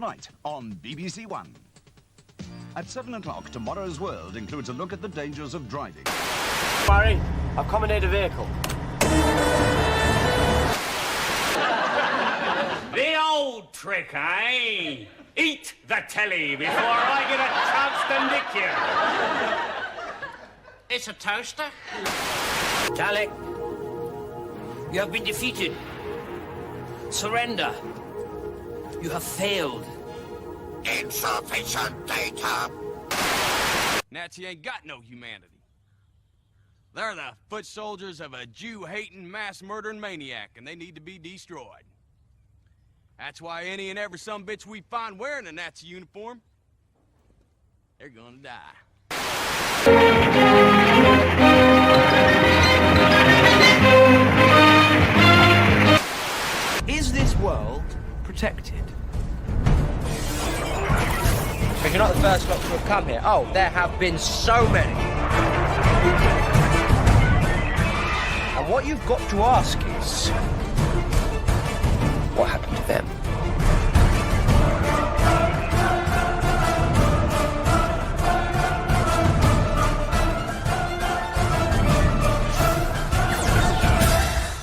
tonight on BBC One. At 7 o'clock, Tomorrow's World includes a look at the dangers of driving. Barry, I've commandeered a vehicle. The old trick, eh? Eat the telly before I get a chance to nick you. It's a toaster? Talik, you have been defeated. Surrender. You have failed. Insufficient data. Nazi ain't got no humanity. They're the foot soldiers of a Jew-hating, mass-murdering maniac, and they need to be destroyed. That's why any and every sumbitch we find wearing a Nazi uniform, they're gonna die. Is this world protected? But you're not the first lot to have come here. Oh, there have been so many. And what you've got to ask is, what happened to them?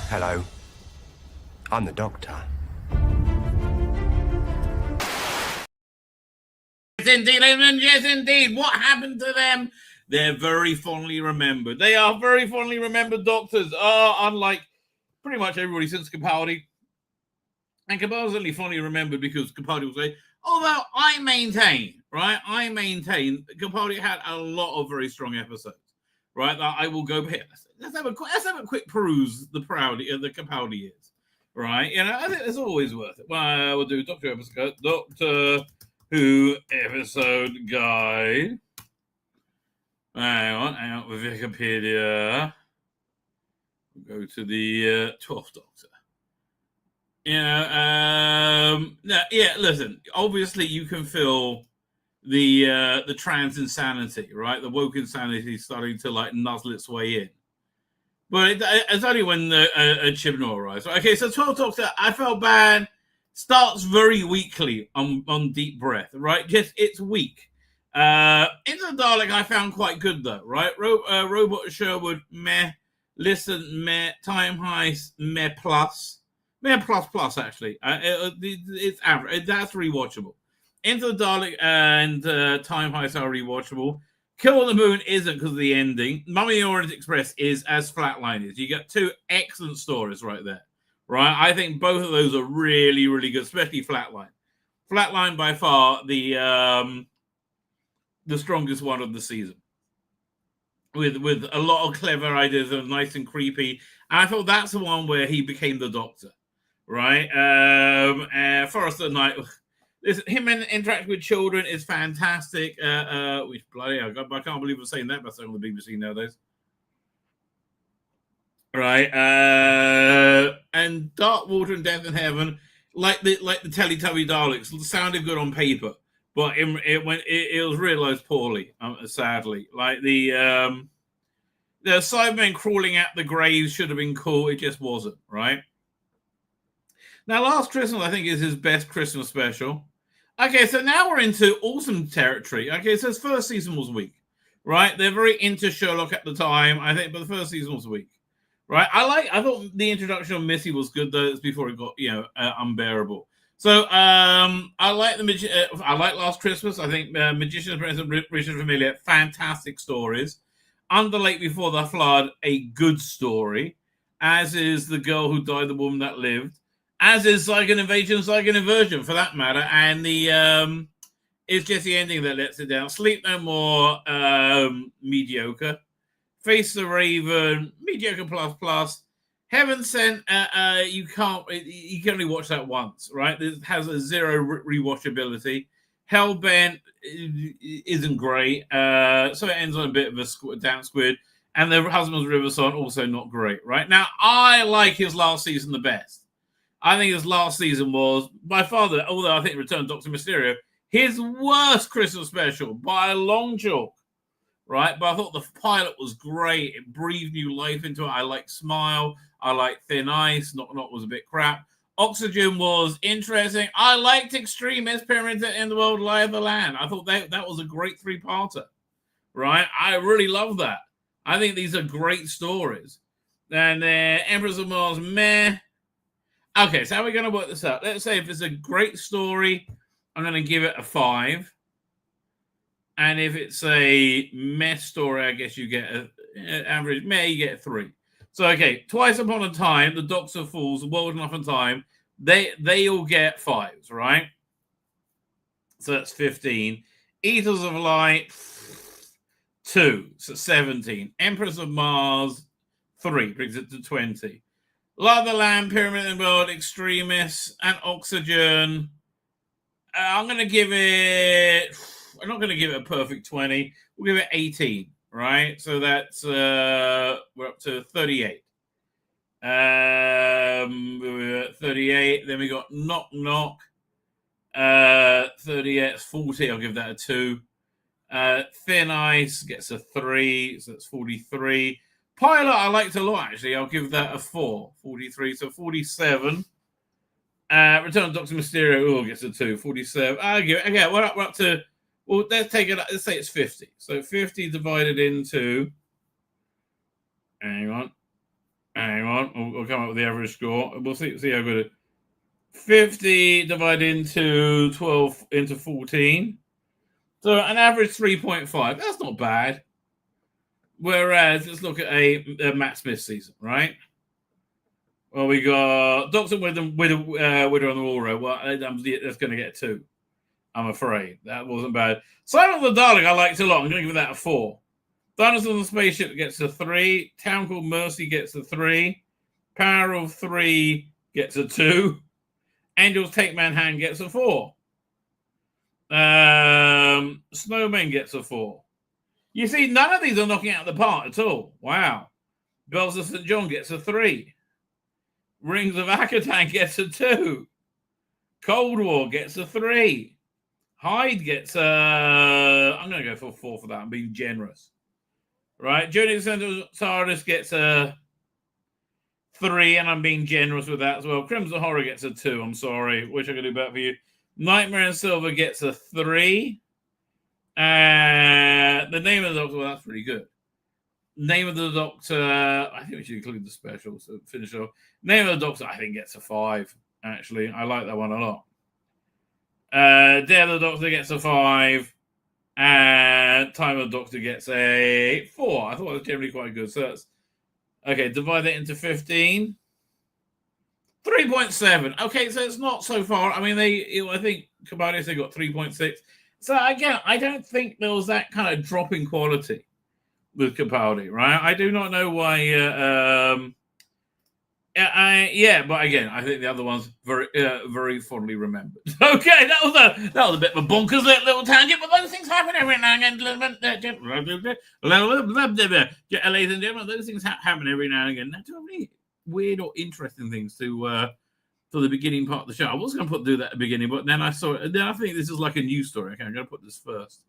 Hello. I'm the doctor. Yes, indeed, and yes, indeed. What happened to them? They're very fondly remembered. They are very fondly remembered doctors. Unlike pretty much everybody since Capaldi. And Capaldi's only fondly remembered because Capaldi will say, although I maintain Capaldi had a lot of very strong episodes, right? That I will go here. Let's have a quick peruse the Capaldi years, right? You know, I think it's always worth it. Well, we'll do Doctor Who episode guide. Hang on, Wikipedia. We'll go to the 12th Doctor. Listen, obviously you can feel the trans insanity, right? The woke insanity starting to like nuzzle its way in. But it's only when a Chibnall arrives. Okay, so 12th Doctor, I felt bad. Starts very weakly on Deep Breath, right? Just it's weak. Into the Dalek I found quite good though, right? Robot Sherwood, meh. Listen, meh. Time Heist, meh plus. Meh plus actually. It's average. That's rewatchable. Into the Dalek and Time Heist are rewatchable. Kill on the Moon isn't because of the ending. Mummy and the Orient Express is as Flatline is. You get two excellent stories right there. Right, I think both of those are really, really good, especially Flatline. Flatline by far the strongest one of the season, with a lot of clever ideas and nice and creepy. And I thought that's the one where he became the Doctor, right? Forest at Night, him interacting with children is fantastic. Which bloody hell, I can't believe I'm saying that about on the BBC nowadays. Right, and Dark Water and Death in Heaven, like the Teletubby Daleks, sounded good on paper, but it was realised poorly, sadly. Like the Cybermen crawling out the graves should have been cool. It just wasn't, right? Now, Last Christmas, I think, is his best Christmas special. Okay, so now we're into awesome territory. Okay, so his first season was weak, right? They're very into Sherlock at the time, I think, but the first season was weak. Right, I thought the introduction of Missy was good though. It's before it got unbearable. So I like I like Last Christmas. I think Magician's Apprentice and Richard Familiar, fantastic stories. Under Lake Before the Flood, a good story. As is The Girl Who Died, The Woman That Lived. As is Zygon Invasion, Zygon Inversion for that matter. And the it's just the ending that lets it down. Sleep No More, mediocre. Face the Raven, mediocre plus. Heaven Sent, you can only watch that once, right? It has a zero rewatchability. Hellbent isn't great, so it ends on a bit of a down squid. And The Husband's River Song, also not great, right? Now, I like his last season the best. I think his last season was, by far, although I think Return of Dr. Mysterio, his worst Christmas special by a long chalk. Right, but I thought the pilot was great. It breathed new life into it. I like Smile. I like Thin Ice. Not was a bit crap. Oxygen was interesting. I liked Extremist, Pyramids in the World, Lie of the Land. I thought that was a great 3-parter, right? I really love that. I think these are great stories. And Emperors of Mars, meh. Okay, so how are we going to work this out? Let's say if it's a great story, I'm going to give it a 5. And if it's a meh story, I guess you get an average meh, you get a 3. So, okay, Twice Upon a Time, The Docks of Fools, The World Enough in Time, they all get 5s, right? So that's 15. Eaters of Light, 2, so 17. Empress of Mars, 3, brings it to 20. Lie of the Land, Pyramid in the World, Extremists, and Oxygen. I'm going to give it... I'm not going to give it a perfect 20. We'll give it 18, right? So that's... we're up to 38. 38. Then we got Knock Knock. 38, 40. I'll give that a 2. Thin Ice gets a 3. So that's 43. Pilot I liked a lot, actually. I'll give that a 4. 43. So 47. Return of Dr. Mysterio gets a 2. 47. I'll give it. Okay, we're up to... Well, let's take it. Let's say it's 50. So 50 divided into... Hang on. We'll come up with the average score. We'll see how good it is. 50 divided into 12 into 14. So an average 3.5. That's not bad. Whereas, let's look at a Matt Smith season, right? Well, we got Doctor with on the Wall Road. Well, that's going to get 2. I'm afraid. That wasn't bad. Silent of the Dalek, I liked a lot. I'm going to give that a 4. Dinosaurs on the Spaceship gets a 3. Town Called Mercy gets a 3. Power of 3 gets a 2. Angels Take Manhattan gets a 4. Snowman gets a 4. You see, none of these are knocking out the park at all. Wow. Bells of St. John gets a 3. Rings of Akatan gets a 2. Cold War gets a 3. Hyde gets I'm going to go for 4 for that. I'm being generous. Right? Journey to Central Sardis gets a 3, and I'm being generous with that as well. Crimson Horror gets a 2. I'm sorry. Wish I could do better for you. Nightmare in Silver gets a 3. The Name of the Doctor, well, that's pretty good. Name of the Doctor, I think we should include the special, so finish off. Name of the Doctor, I think gets a 5, actually. I like that one a lot. Day of the Doctor gets a 5. And Time of the Doctor gets a 4. I thought it was generally quite good. So that's okay. Divide that into 15. 3.7. Okay, so it's not so far. I mean, I think Kabadis, they got 3.6. So again, I don't think there was that kind of drop in quality with Capaldi, right? I do not know why. But again, I think the other one's very fondly remembered. Okay, that was a bit of a bonkers little tangent, but those things happen every now and again. Ladies and gentlemen, those things happen every now and again. They're really weird or interesting things to the beginning part of the show. I was going to do that at the beginning, but then I saw it. Then I think this is like a news story. Okay, I'm going to put this first.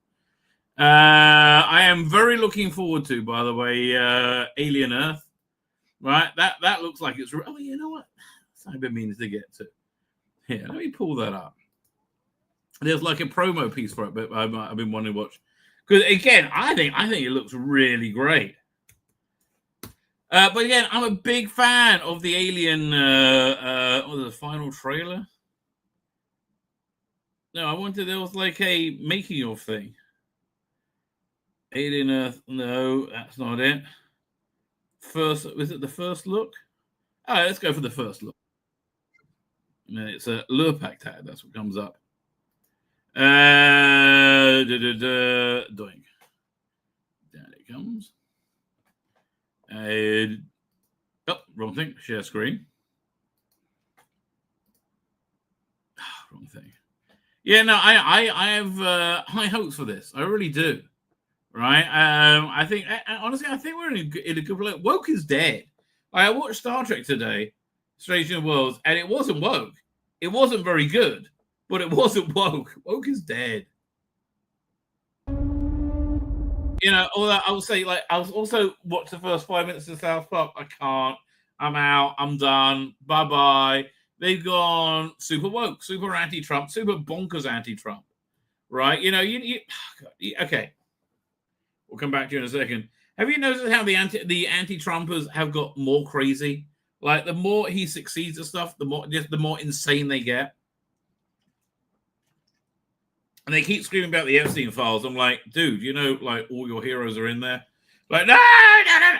I am very looking forward to, by the way, Alien Earth. Right, that looks like it's. Oh, you know what? I've been meaning to get to. Here, let me pull that up. There's like a promo piece for it, but I've been wanting to watch. Because again, I think it looks really great. But again, I'm a big fan of the Alien. The final trailer? No, there was like a making of thing. Alien Earth. No, that's not it. Was it the first look? All right, let's go for the first look. And then it's a Lurpak tag. That's what comes up. Doing. There it comes. Wrong thing. Share screen. Wrong thing. Yeah, no, I have high hopes for this. I really do. Right? I think, honestly, we're in a good place. Woke is dead. I watched Star Trek today, Strange New Worlds, and it wasn't woke. It wasn't very good, but it wasn't woke. Woke is dead. You know, although I would say, like, I was also watched the first 5 minutes of South Park. I can't. I'm out. I'm done. Bye-bye. they've gone super woke, super anti-Trump, super bonkers anti-Trump, right? You know, okay. We'll come back to you in a second. Have you noticed how the anti-Trumpers have got more crazy? Like, the more he succeeds at stuff, the more insane they get. And they keep screaming about the Epstein files. I'm like, dude, you know, like, all your heroes are in there. Like, no,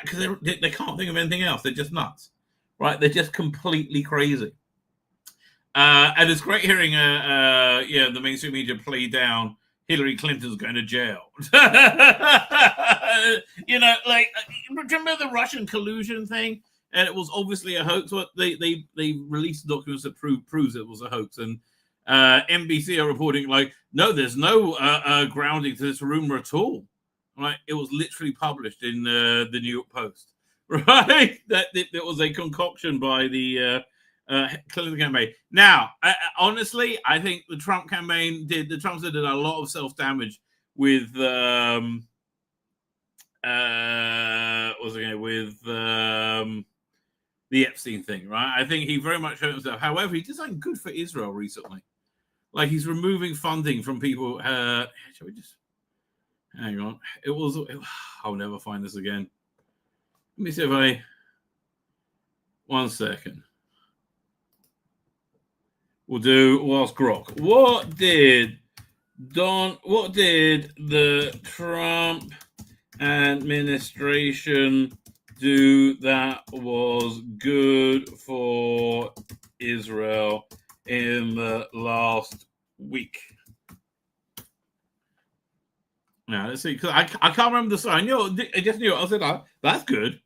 because they can't think of anything else. They're just nuts, right? They're just completely crazy. And it's great hearing, the mainstream media play down Hillary Clinton's going to jail. You know, like, remember the Russian collusion thing? And it was obviously a hoax. What they released documents that proves it was a hoax. And NBC are reporting like, no, there's no grounding to this rumor at all. Right? It was literally published in the New York Post. Right? That it was a concoction by the Clinton campaign. Now, honestly, I think the Trump campaign did a lot of self-damage with the Epstein thing, right? I think he very much hurt himself. However, he did something good for Israel recently. Like, he's removing funding from people. Shall we just hang on? I'll never find this again. Let me see if 1 second. We'll do whilst Grok. What did the Trump administration do that was good for Israel in the last week? Now, let's see, because I can't remember the sign. I just knew it. I said, that's good.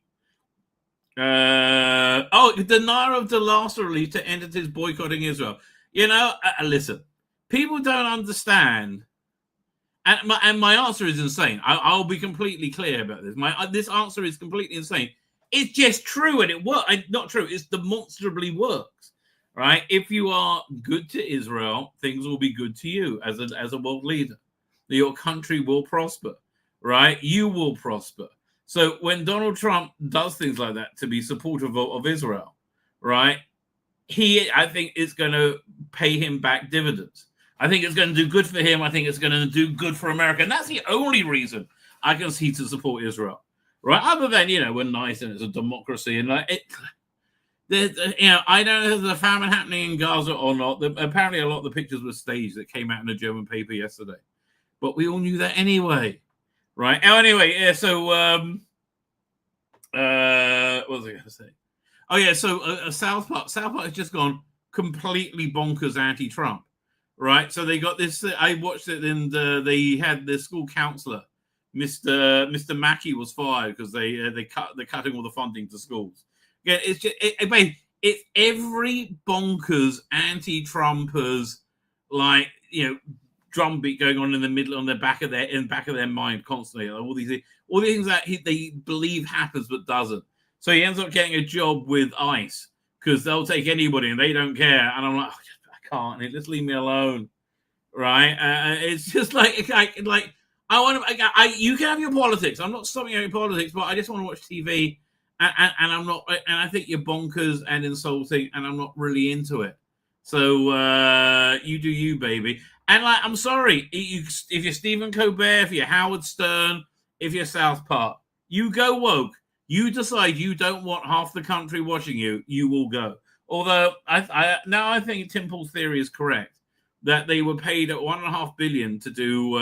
Denial of disaster relief to entities boycotting Israel. You know, listen, people don't understand. And my answer is insane. I'll be completely clear about this. This answer is completely insane. It's just true, and it works. Not true. It's demonstrably works, right? If you are good to Israel, things will be good to you as a world leader. Your country will prosper, right? You will prosper. So when Donald Trump does things like that to be supportive of Israel, right? I think it's going to pay him back dividends. I think it's going to do good for him. I think it's going to do good for America. And that's the only reason I can see to support Israel, right? Other than, we're nice and it's a democracy. And I don't know if there's a famine happening in Gaza or not. Apparently, a lot of the pictures were staged that came out in a German paper yesterday. But we all knew that anyway, right? Anyway, yeah, so, what was I going to say? Oh, yeah, so South Park has just gone completely bonkers anti-Trump. Right, so they got this. I watched it, and they had the school counselor, Mr. Mackey, was fired because they're cutting all the funding to schools. Yeah, it's just it's every bonkers anti-Trumpers drumbeat going on in the middle, on the back of their mind constantly. Like all these things that they believe happens but doesn't. So he ends up getting a job with ICE because they'll take anybody and they don't care. And I'm like, can't just leave me alone, right? It's just like I want to. You can have your politics. I'm not stopping your politics, but I just want to watch TV, and I'm not. And I think you're bonkers and insulting, and I'm not really into it. So you do you, baby. And I'm sorry, if you're Stephen Colbert, if you're Howard Stern, if you're South Park, you go woke. You decide you don't want half the country watching you. You will go. Although I think Tim Paul's theory is correct that they were paid at $1.5 billion to do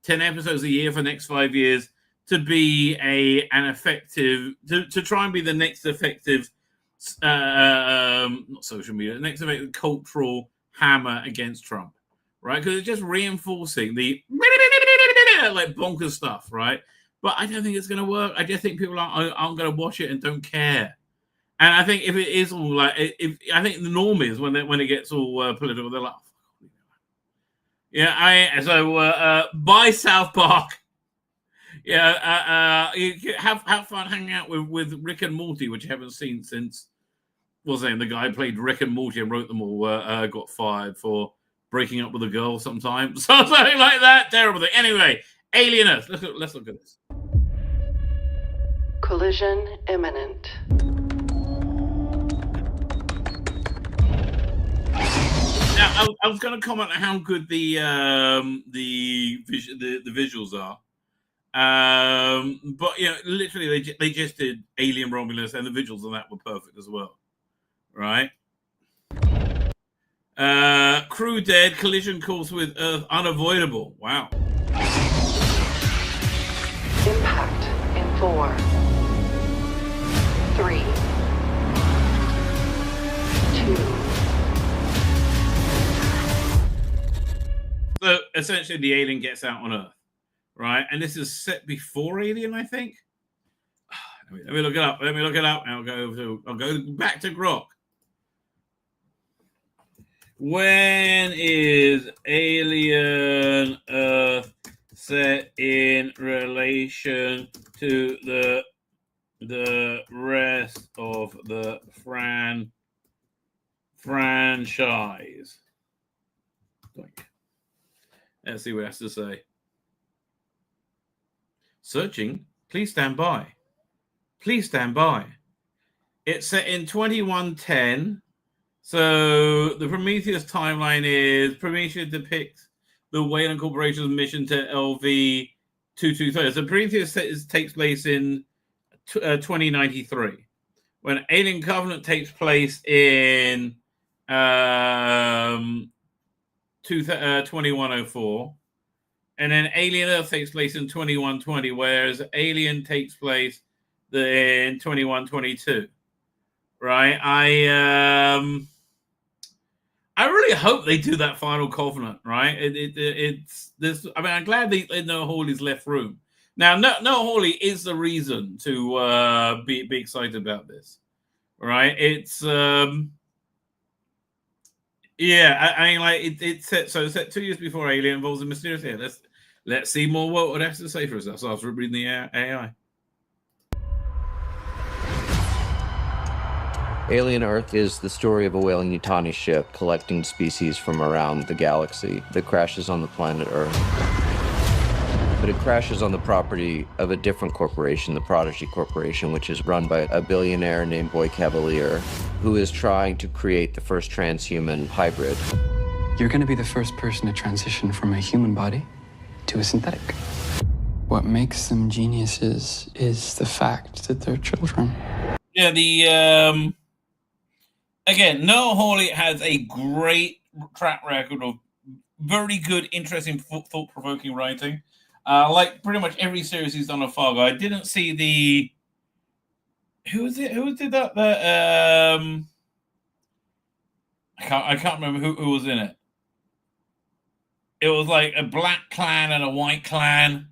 10 episodes a year for the next 5 years to be an effective to try and be the next effective not social media, the next effective cultural hammer against Trump, right? Because it's just reinforcing the like bonkers stuff, right? But I don't think it's going to work. I just think people aren't going to watch it and don't care. And I think if it is all I think the norm is when it gets all political, they're like, buy South Park. Yeah, you have fun hanging out with Rick and Morty, which you haven't seen since. The guy who played Rick and Morty and wrote them all got fired for breaking up with a girl sometimes, something like that. Terrible thing. Anyway, Alien Earth. Let's look at this. Collision imminent. Now, I was going to comment on how good the visuals are. But literally they just did Alien Romulus, and the visuals on that were perfect as well, right? Crew dead, collision course with Earth unavoidable. Wow. Impact in 4, 3, 2. So essentially, the alien gets out on Earth, right? And this is set before Alien, I think. Let me look it up. And I'll go back to Grok. When is Alien Earth set in relation to the rest of the franchise? Let's see what it has to say. Searching. Please stand by. Please stand by. It's set in 2110. So the Prometheus timeline is Prometheus depicts the Weyland Corporation's mission to LV 223. So Prometheus takes place in 2093, when Alien Covenant takes place in 2104, and then Alien Earth takes place in 2120, whereas Alien takes place in 2122. Right? I really hope they do that final Covenant, right? It's this. I mean, I'm glad they Noah Hawley's left room. Now, Noah Hawley is the reason to be excited about this, right? It's yeah. I mean, like it's set 2 years before Alien, involves a mysterious alien. Let's see more what it has to say for us. That's after reading the AI. Alien Earth is the story of a Weyland-Yutani ship collecting species from around the galaxy that crashes on the planet Earth. But it crashes on the property of a different corporation, the Prodigy Corporation, which is run by a billionaire named Boy Cavalier, who is trying to create the first transhuman hybrid. You're going to be the first person to transition from a human body to a synthetic. What makes them geniuses is the fact that they're children. Yeah, again, Noah Hawley has a great track record of very good, interesting, thought-provoking writing. Like pretty much every series he's done on Fargo. I didn't see the... Who was it? Who did that? I can't remember who was in it. It was like a black clan and a white clan.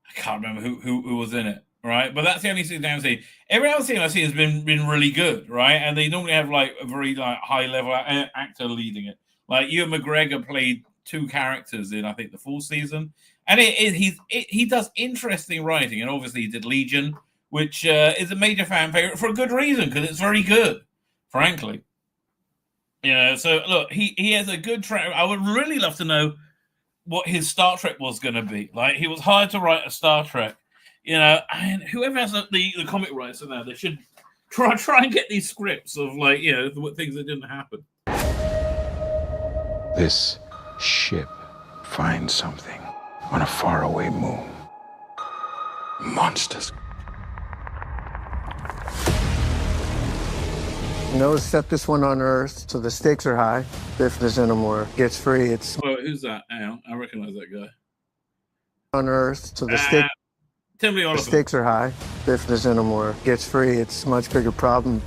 I can't remember who was in it. Right, but that's the only thing I've seen. Every other thing I've seen has been really good, right? And they normally have like a very high level actor leading it. Like Ewan McGregor played 2 characters in I think the 4th season, and he does interesting writing. And obviously he did Legion, which is a major fan favorite for a good reason, because it's very good, frankly. So look, he has a good track. I would really love to know what his Star Trek was going to be. Like, he was hired to write a Star Trek. And whoever has the comic rights in there, they should try and get these scripts of things that didn't happen. This ship finds something on a faraway moon. Monsters. Set this one on Earth, so the stakes are high. If the Xenomorph gets free, it's... Oh, who's that? I recognize that guy. On Earth, so the stakes... The stakes are high. If the Xenomorph gets free, it's a much bigger problem.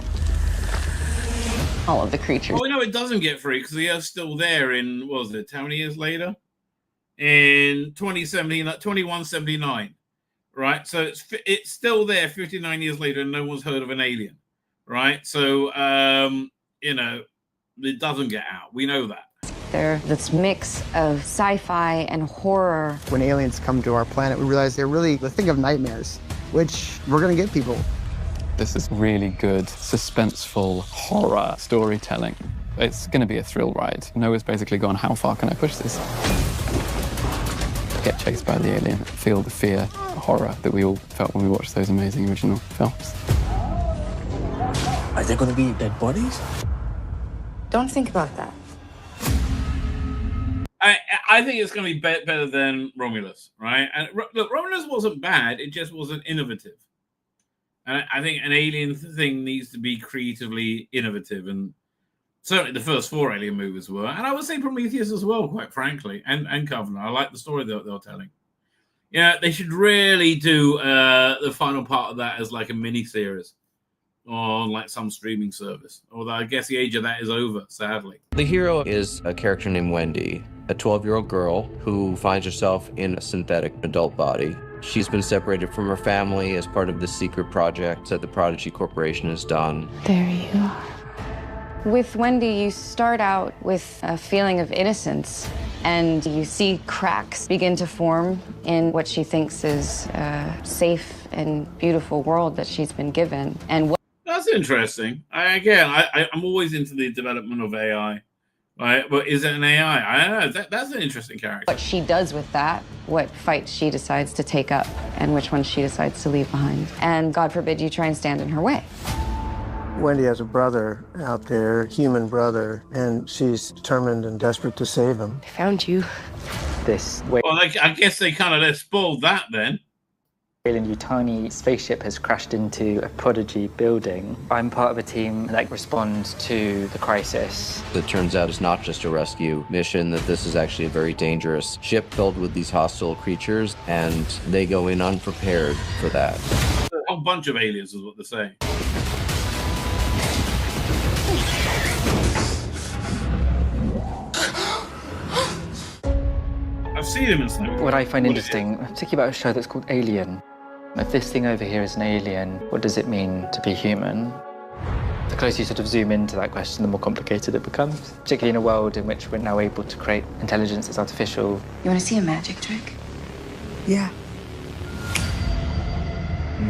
All of the creatures. Well, it doesn't get free because the Earth's still there in, what was it, how many years later? In 2179, right? So it's still there 59 years later and no one's heard of an alien, right? So, it doesn't get out. We know that. They're this mix of sci-fi and horror. When aliens come to our planet, we realize they're really the thing of nightmares, which we're going to get people. This is really good, suspenseful horror storytelling. It's going to be a thrill ride. Noah's basically gone, how far can I push this? Get chased by the alien, feel the fear, the horror that we all felt when we watched those amazing original films. Are there going to be dead bodies? Don't think about that. I think it's going to be better than Romulus, right? And look, Romulus wasn't bad; it just wasn't innovative. And I think an Alien thing needs to be creatively innovative, and certainly the first 4 Alien movies were. And I would say Prometheus as well, quite frankly, and Covenant. I like the story they're telling. Yeah, they should really do the final part of that as like a mini-series on like some streaming service. Although I guess the age of that is over, sadly. The hero is a character named Wendy, a 12-year-old girl who finds herself in a synthetic adult body. She's been separated from her family as part of the secret project that the Prodigy Corporation has done. There you are. With Wendy, you start out with a feeling of innocence, and you see cracks begin to form in what she thinks is a safe and beautiful world that she's been given. And that's interesting. I'm always into the development of AI, right? But is it an AI? I don't know. That's an interesting character. what she does with that, what fights she decides to take up, and which ones she decides to leave behind. And God forbid you try and stand in her way. Wendy has a brother out there, human brother, and she's determined and desperate to save him. I found you. This way. Well, I guess they kind of spoiled that then. Ncuti spaceship has crashed into a Prodigy building. I'm part of a team that responds to the crisis. It turns out it's not just a rescue mission, that this is actually a very dangerous ship filled with these hostile creatures, and they go in unprepared for that. A whole bunch of aliens is what they're saying. I've seen him in something. What I find interesting, particularly about a show that's called Alien, if this thing over here is an alien, what does it mean to be human? The closer you sort of zoom into that question, the more complicated it becomes, particularly in a world in which we're now able to create intelligence that's artificial. You want to see a magic trick? Yeah.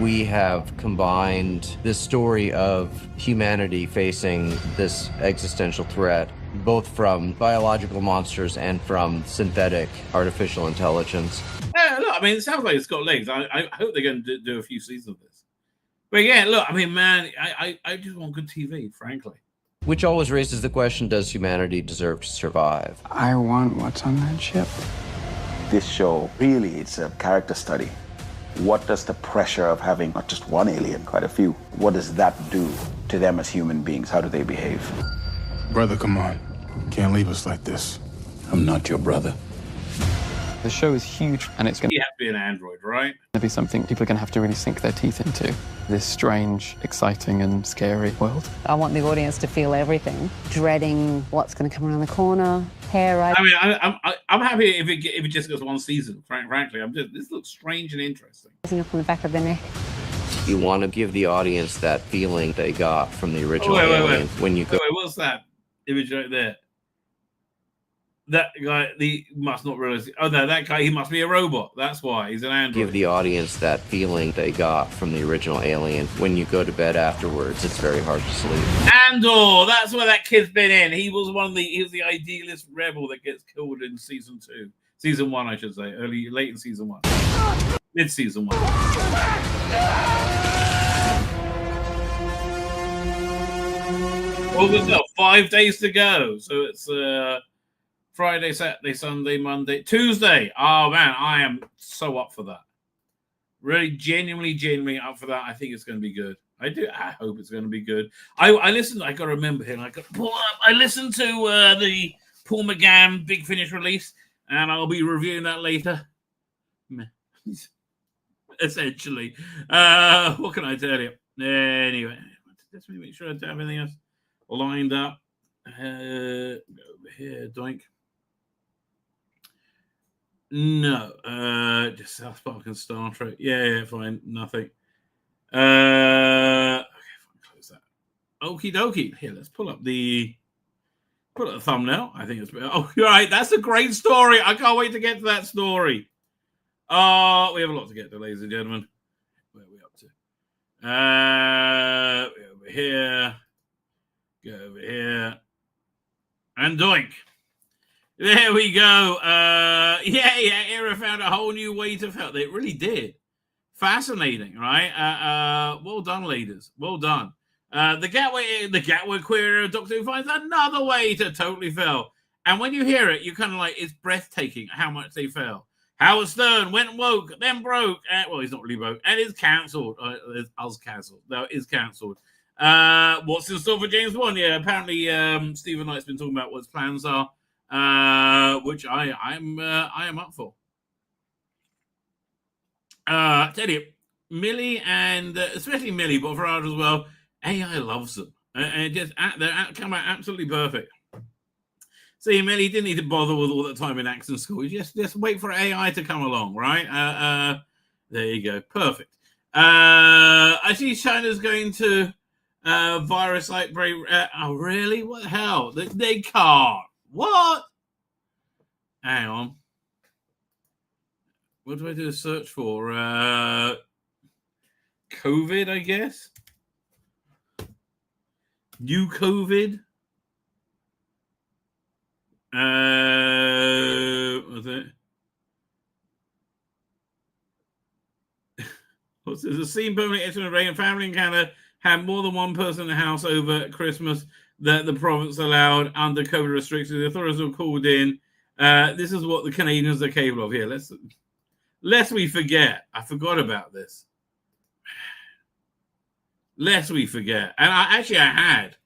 We have combined this story of humanity facing this existential threat, both from biological monsters and from synthetic artificial intelligence. Yeah, look, I mean, it sounds like it's got legs. I hope they're going to do a few seasons of this. But yeah, look, I mean, man, I just want good TV, frankly. Which always raises the question, does humanity deserve to survive? I want what's on that ship. This show, really, it's a character study. What does the pressure of having not just one alien, quite a few, what does that do to them as human beings? How do they behave? Brother, come on. Can't leave us like this. I'm not your brother. The show is huge, and it's going You have to be an android, right? to be something people are going to have to really sink their teeth into. This strange, exciting, and scary world. I want the audience to feel everything, dreading what's going to come around the corner, hair right. I mean, I'm happy if it just goes one season. Frankly, this looks strange and interesting. Up on the back of the neck. You want to give the audience that feeling they got from the original wait. Alien when you go. Wait, what's that image right there? That guy, he must not realize. Oh no, that guy, he must be a robot. That's why he's an android. Give the audience that feeling they got from the original Alien. When you go to bed afterwards, it's very hard to sleep. Andor, that's where that kid's been in. He was the idealist rebel that gets killed in season 1, I should say, late in season 1, mid season 1. Well, there's 5 days to go, so it's Friday, Saturday, Sunday, Monday, Tuesday. Oh man, I am so up for that. Really, genuinely up for that. I think it's going to be good. I hope it's going to be good. I listened. I got to remember here. I listened to the Paul McGann Big Finish release, and I'll be reviewing that later. Essentially, what can I tell you? Anyway, let's make sure I don't have anything else lined up. Over here, doink. No, just South Park and Star Trek. Yeah, fine, nothing. Okay, fine, close that. Okie dokie. Here, let's pull up the thumbnail. I think it's. Oh, you're right. That's a great story. I can't wait to get to that story. We have a lot to get to, ladies and gentlemen. Where are we up to? Over here. Go over here. And doink. There we go. Era found a whole new way to feel. They really did. Fascinating, right? Well done, leaders. Well done. The Gatwick queer Doctor Who finds another way to totally fail. And when you hear it, you're kind of like, it's breathtaking how much they fail. Howard Stern went woke, then broke. Well, he's not really woke. And is cancelled. Us cancelled. No, is cancelled. What's in store for James Bond? Yeah, apparently Stephen Knight's been talking about what his plans are, which I am up for. Tell you, Millie and especially Millie, but for others as well, AI loves them. And just they come out absolutely perfect. See, Millie didn't need to bother with all that time in accent school. Just wait for AI to come along, right? There you go, perfect. I see China's going to virus outbreak. Oh, really? What the hell? They can't. What? Hang on. What do I do a search for? COVID, I guess. New COVID. Was it? What's this? A scene permanently extra rain. Family in Canada had more than one person in the house over Christmas that the province allowed under COVID restrictions. The authorities were called in. This is what the Canadians are capable of. Here, lest we forget. I forgot about this. Lest we forget. And I had.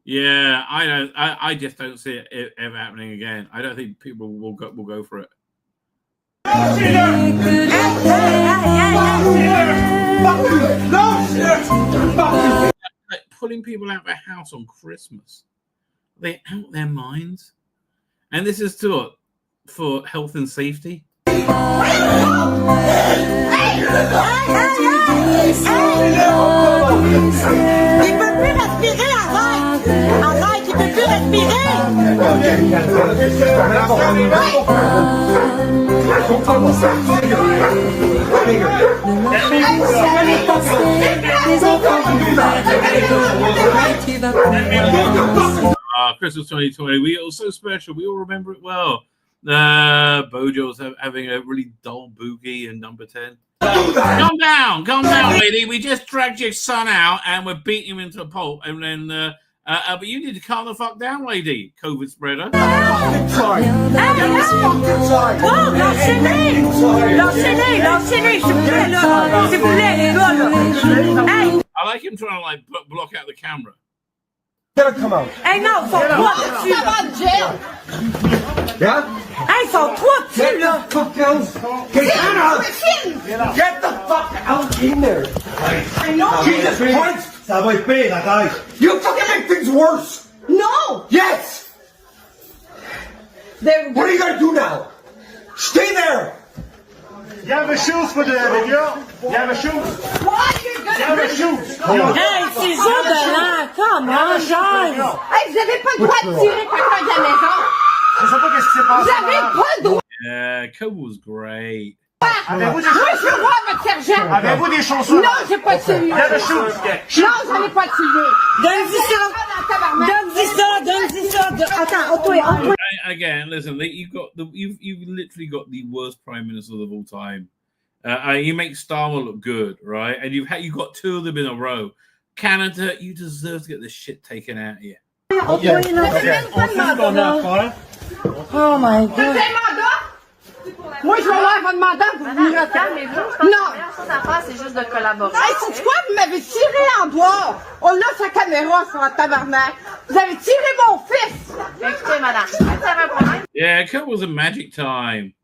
Yeah, I just don't see it ever happening again. I don't think people will go for it. Like pulling people out of their house on Christmas. Are they out their minds? And this is for health and safety. Christmas 2020. We are so special. We all remember it well. Bojo's having a really dull boogie in number 10. Calm down, lady. We just dragged your son out and we're beating him into a pulp. And then, but you need to calm the fuck down, lady. COVID spreader. Lâchez-les, s'il vous plaît, les gars, là. I like him trying to like block out the camera. Come out. Hey, no, faut trois dessus. Yeah? Hey, faut trois dessus, là. Fuck else. Get the fuck out in there. I know. Jesus Christ. Ça va être pire, arrête. You fucking make things worse. No. Yes. What are you gonna do now? Stay there. You have a shoes for the video. You have a shoes. What? You have a shoes. Hey, c'est ça de là. Come on, guys. Hey, vous avez pas le droit de tirer quelqu'un de la maison. Je sais pas qu'est-ce qui s'est passé. Vous avez pas le droit. Yeah, Cole was great. Avez-vous des chaussures? Je veux voir votre sergent. Avez-vous des chaussures? Non, j'ai pas de celui. You have a shoes. Non, j'en ai pas de celui. Donne-y ça. Attends, Again, listen, you've literally got the worst prime minister of all time. You make Starmer look good, right? And you got two of them in a row. Canada, you deserve to get this shit taken out of you. Oh my God. Moi, je vais avoir votre mandat, vous venez calmez-vous. Non. La chose à faire, c'est juste de collaborer. Hey, c'est quoi? Vous m'avez tiré en bois. On a sa caméra sur la tabarnak. Vous avez tiré mon fils. Écoutez, madame, vous avez un problème? Yeah, COVID was a magic time.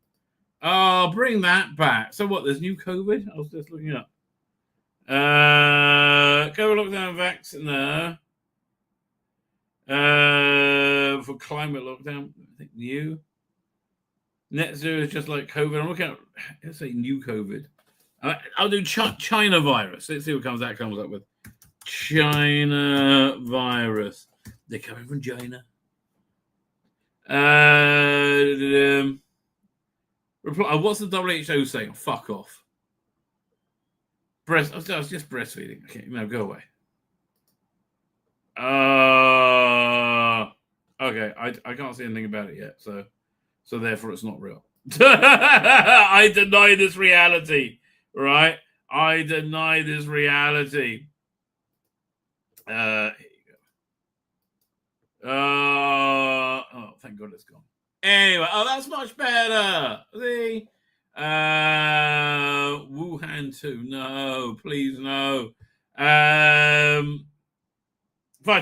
Oh, bring that back. So what, there's new COVID? I was just looking up. COVID lockdown vaccine for climate lockdown. I think new. Net zero is just like COVID. I'm looking at, let's say new COVID. I'll do China virus. Let's see what comes up with. China virus. They're coming from China. Reply. What's the WHO saying? Fuck off. I was just breastfeeding. Okay, no, go away. Okay, I can't see anything about it yet, so therefore it's not real. I deny this reality, right? I deny this reality. Here you go. Oh, thank God it's gone. Anyway, that's much better. See? Wuhan 2. No, please, no. Right,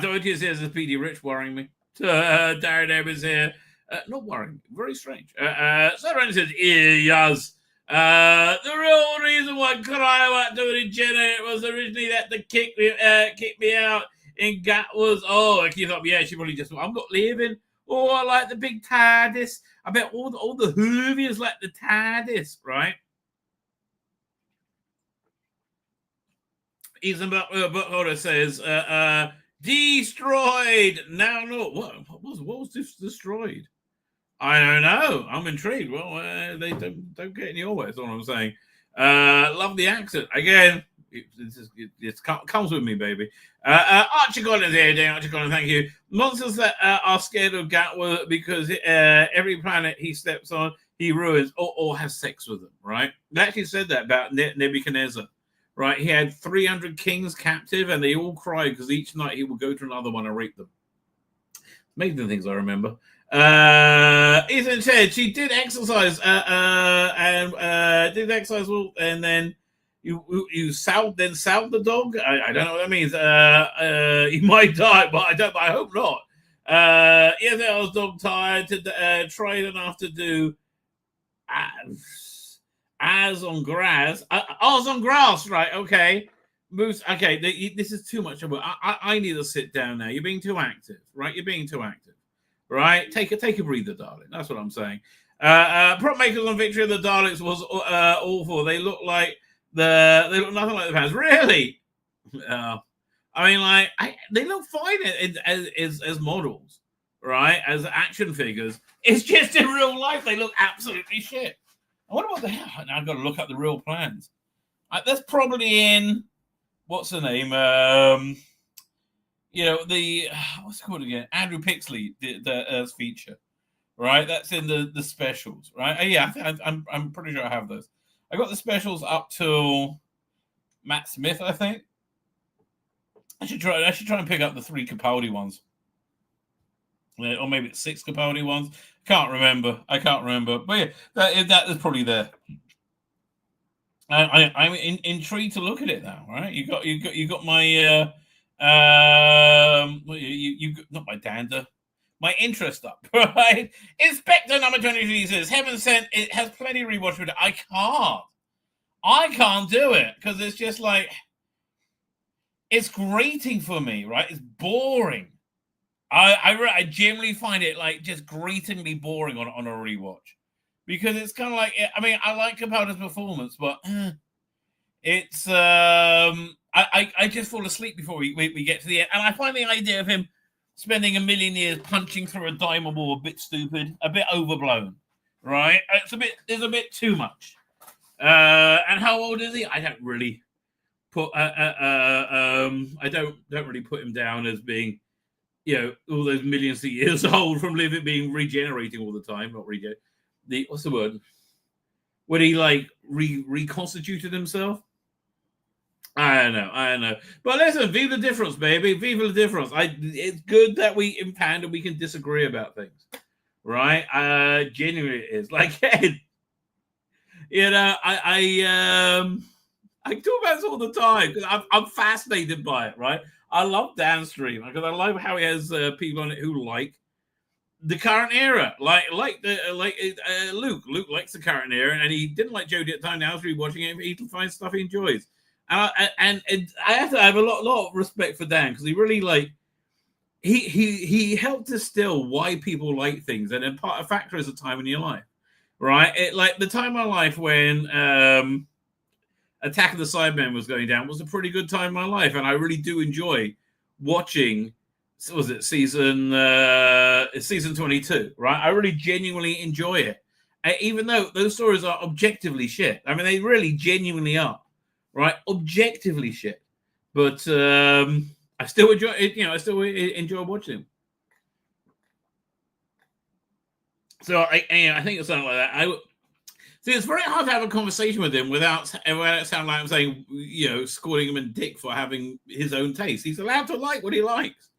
OT says the PD Rich worrying me. Darren Evans here. Not worrying me. Very strange. Someone says, yes. The real reason why Karney doing in Jenna was originally that to kick me out in Gat was, I keep up, yeah, she probably just, I'm not leaving. Oh, I like the big TARDIS. I bet all the Whovians like the TARDIS, right? Ethan Butler says, destroyed. Now, no. What was this destroyed? I don't know. I'm intrigued. Well, they don't get in your way. That's all I'm saying. Love the accent. Again, it comes with me, baby. Archie Collins here. Archie Collins, thank you. Monsters that are scared of Gatwa because every planet he steps on, he ruins or has sex with them, right? They actually said that about Nebuchadnezzar, right? He had 300 kings captive, and they all cried because each night he would go to another one and rape them. Amazing things I remember. Ethan said she did exercise and did exercise, and then you salved the dog. I don't know what that means. He might die, but I hope not. Yeah, I was dog tired to tried enough to do as on grass. As on grass, right? Okay. Moose. Okay, this is too much. I need to sit down now. You're being too active, right? You're being too active. Right, take a breather, darling. That's what I'm saying. Prop makers on Victory of the Daleks was awful. They look nothing like the fans. Really? I mean, they look fine as models, right? As action figures. It's just in real life they look absolutely shit. I wonder what the hell. Now I've got to look up the real plans. That's probably in what's the name? What's it called again? Andrew Pixley did the feature, right? That's in the specials, right? Yeah, I'm pretty sure I have those. I got the specials up till Matt Smith, I think. I should try and pick up the 3 Capaldi ones, or maybe it's 6 Capaldi ones. I can't remember. But yeah, that is probably there. I'm intrigued to look at it now, right? You got my. You not my dander, my interest up, right? Inspector number 23 says, Heaven Sent, it has plenty of rewatch with it. I can't do it because it's just like it's grating for me, right? It's boring. I generally find it like just gratingly boring on a rewatch because it's kind of like, I mean, I like Capaldi's performance, but it's I just fall asleep before we get to the end, and I find the idea of him spending 1 million years punching through a diamond wall a bit stupid, a bit overblown, right? There's a bit too much. And how old is he? I don't really put I don't really put him down as being, all those millions of years old from being regenerating all the time. Not what's the word? When he reconstituted himself. I don't know. But listen, vive the difference, baby. Vive the difference. It's good that we impand and we can disagree about things, right? Genuinely it is. Like, I talk about this all the time because I'm fascinated by it, right? I love Downstream because I love how he has people on it who like the current era, like Luke. Luke likes the current era, and he didn't like Jodie at the time. Now he's rewatching it, he finds stuff he enjoys. And I have a lot of respect for Dan because he really he helped distill why people like things, and then a factor is a time in your life, right? The time in my life when Attack of the Cybermen was going down was a pretty good time in my life, and I really do enjoy watching. Was it season 22? Right, I really genuinely enjoy it, even though those stories are objectively shit. I mean, they really genuinely are. Right, objectively shit, but I still enjoy it. I still enjoy watching them. So I think it's something like that. See, it's very hard to have a conversation with him without sounding like I'm saying, calling him a dick for having his own taste. He's allowed to like what he likes,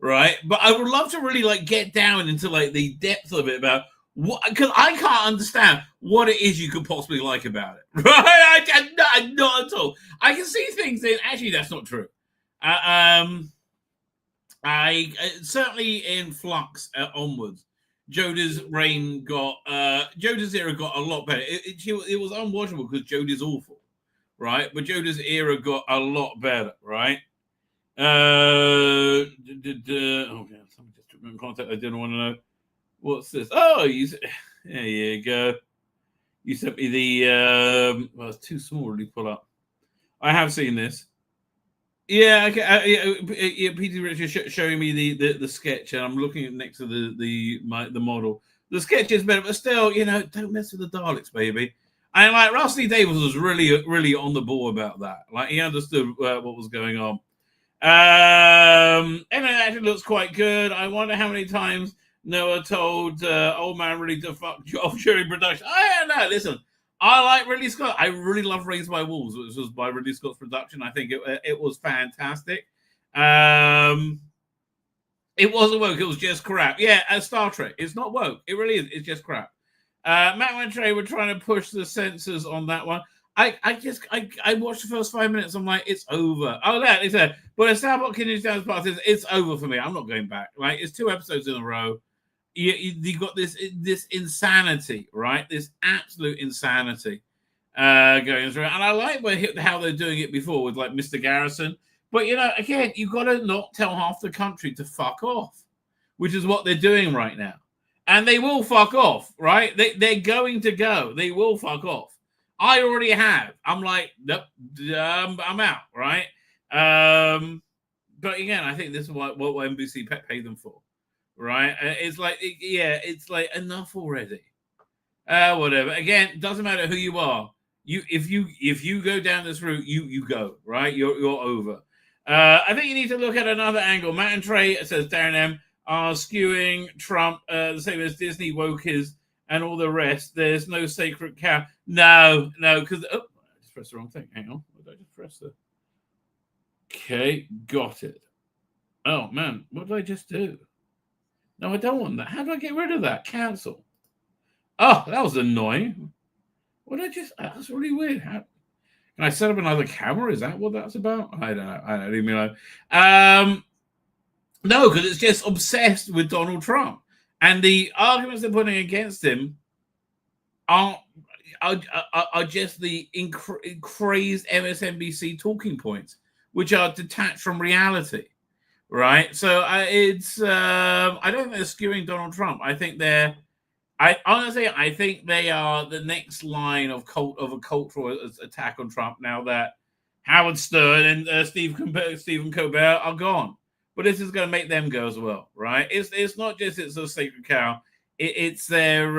right? But I would love to really like get down into like the depth of it about what, because I can't understand what it is you could possibly like about it, right? Not at all. I can see things that actually that's not true. I certainly in Flux onwards, Jodie's reign got Jodie's era got a lot better. It was unwatchable because Jodie's awful, right? But Jodie's era got a lot better, right? Okay, someone just took me in contact. I didn't want to know what's this. Oh, there you go. You sent me the well, it's too small to really pull up. I have seen this. Yeah, okay. Peter Richards showing me the sketch, and I'm looking at next to the model. The sketch is better, but still, don't mess with the Daleks, baby. And like Rusty Davis was really on the ball about that. Like he understood what was going on. And it actually looks quite good. I wonder how many times Noah told old man really to fuck off during production. I don't know. Listen. I like Ridley Scott. I really love Raised by Wolves, which was by Ridley Scott's production. I think it was fantastic. It wasn't woke. It was just crap. Yeah, as Star Trek. It's not woke. It really is. It's just crap. Matt and Trey were trying to push the censors on that one. I watched the first 5 minutes. I'm like, it's over. Oh, that they said. But as Starbuck Kidney Dance Part says, it's over for me. I'm not going back. Like it's 2 episodes in a row. You got this insanity, right? This absolute insanity going through. And I like how they're doing it before with like Mr. Garrison. But, again, you've got to not tell half the country to fuck off, which is what they're doing right now. And they will fuck off, right? They're going to go. They will fuck off. I already have. I'm like, nope, I'm out, right? But again, I think this is what NBC paid them for. Right, it's like it's like enough already. Whatever. Again, doesn't matter who you are. If you go down this route, you go right. You're over. I think you need to look at another angle. Matt and Trey says Darren M are skewing Trump the same as Disney woke is and all the rest. There's no sacred cow. No, because I just pressed the wrong thing. Hang on, what did I just press the? Okay, got it. Oh man, what did I just do? No, I don't want that. How do I get rid of that? Cancel. Oh, that was annoying. What did I just... That's really weird. Can I set up another camera? Is that what that's about? I don't know. I don't even know. No, because it's just obsessed with Donald Trump. And the arguments they're putting against him are just the crazed MSNBC talking points, which are detached from reality. Right, so it's I don't think they're skewing Donald Trump. I think I think they are the next line of a cultural attack on Trump. Now that Howard Stern and Stephen Colbert are gone, but this is going to make them go as well, right? It's not just it's a sacred cow. It's their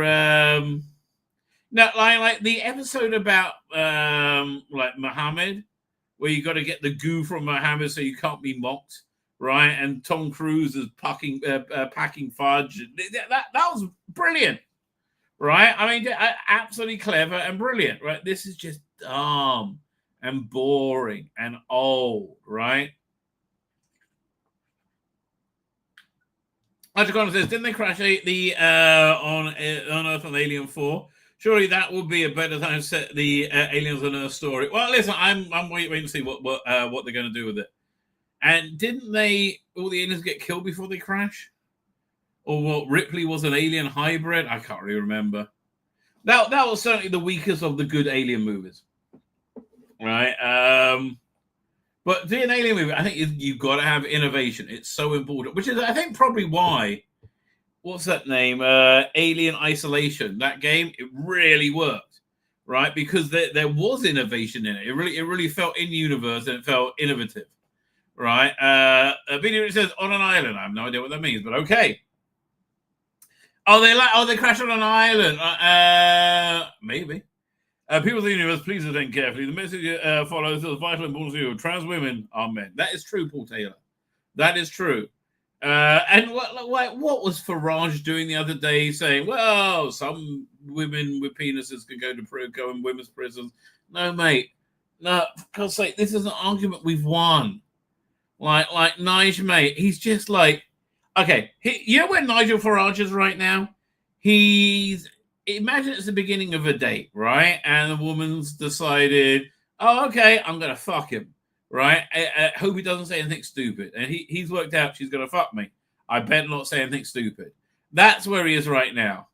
like the episode about like Muhammad, where you got to get the goo from Muhammad so you can't be mocked. Right, and Tom Cruise is packing fudge. That was brilliant, right? I mean, absolutely clever and brilliant, right? This is just dumb and boring and old, right? Archicon says, didn't they crash the on Earth on Alien 4? Surely that would be a better time to set the Aliens on Earth story. Well, listen, I'm waiting to see what they're going to do with it. And didn't all the aliens get killed before they crash? Or what, Ripley was an alien hybrid? I can't really remember. That was certainly the weakest of the good alien movies. Right? But doing an alien movie, I think you've got to have innovation. It's so important. Which is, I think, probably why, what's that name? Alien Isolation. That game, it really worked. Right? Because there was innovation in it. It really felt in universe and it felt innovative. Right. Video says on an island. I have no idea what that means, but okay. They crashed on an island. Maybe. People of the universe, please attend carefully. The message follows the vital importance of trans women are men. That is true, Paul Taylor. That is true. And what was Farage doing the other day, saying, "Well, some women with penises can go in women's prisons"? No, mate. No, for God's sake, this is an argument we've won. Like Nige, mate, he's just like, Okay, you know where Nigel Farage is right now? Imagine it's the beginning of a date, right? And the woman's decided, oh, okay, I'm going to fuck him, right? I hope he doesn't say anything stupid. And he's worked out she's going to fuck me. I better not say anything stupid. That's where he is right now.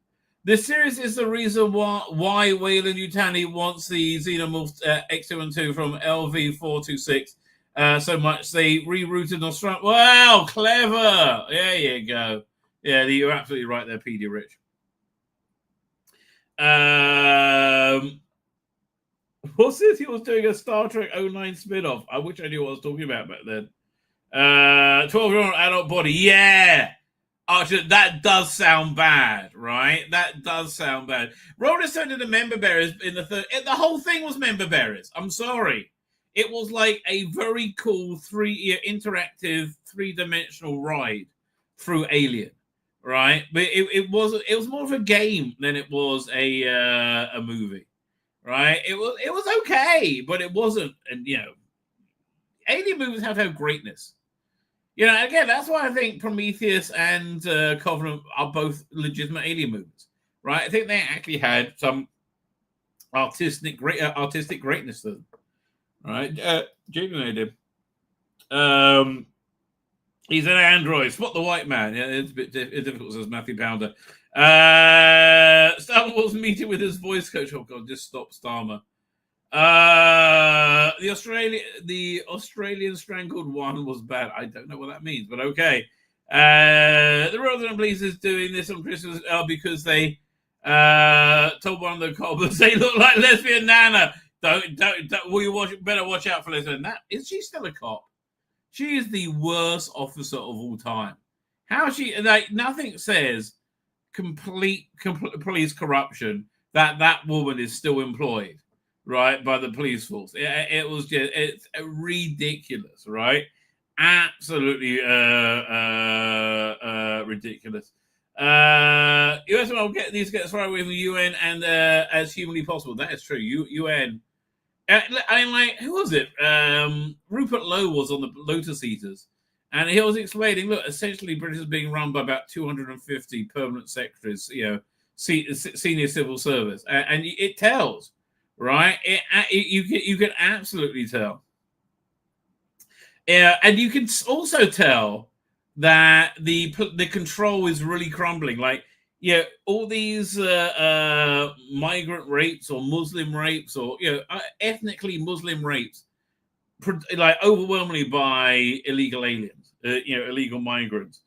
This series is the reason why Weyland-Yutani wants the Xenomorph X-212 from LV-426 so much. They rerouted Nostromo. Wow, clever. There you go. Yeah, you're absolutely right there, PD Rich. What's this? He was doing a Star Trek 09 spin-off. I wish I knew what I was talking about back then. 12-year-old adult body. Yeah. Archer, that does sound bad, right? That does sound bad. Roller turned into member bearers in the third. The whole thing was member bearers. I'm sorry. It was like a very cool interactive 3-dimensional ride through Alien, right? But it was more of a game than it was a movie, right? It was okay, but it wasn't. And Alien movies have greatness. Again, that's why I think Prometheus and Covenant are both legitimate Alien movies, right? I think they actually had some artistic greatness to them, right? Jaden did. He's an android. Spot the white man. Yeah, it's a bit difficult, says Matthew Pounder. Star Wars meeting with his voice coach. Oh God, just stop, Starmer. The Australian strangled one was bad. I don't know what that means, but okay. The Rotterdam police is doing this on Christmas because they told one of the coppers they look like lesbian Nana. Don't better watch out for lesbian. Is she still a cop? She is the worst officer of all time. How nothing says complete police corruption that woman is still employed, right, by the police force. It's ridiculous, right? Absolutely ridiculous. US needs to get as far away from the UN and as humanly possible. That is true. UN. Who was it? Rupert Lowe was on the Lotus Eaters, and he was explaining, look, essentially Britain is being run by about 250 permanent secretaries, senior civil service, and it tells, right? You can absolutely tell. And you can also tell that the control is really crumbling. Like, all these migrant rapes or Muslim rapes or ethnically Muslim rapes, like overwhelmingly by illegal aliens, illegal migrants.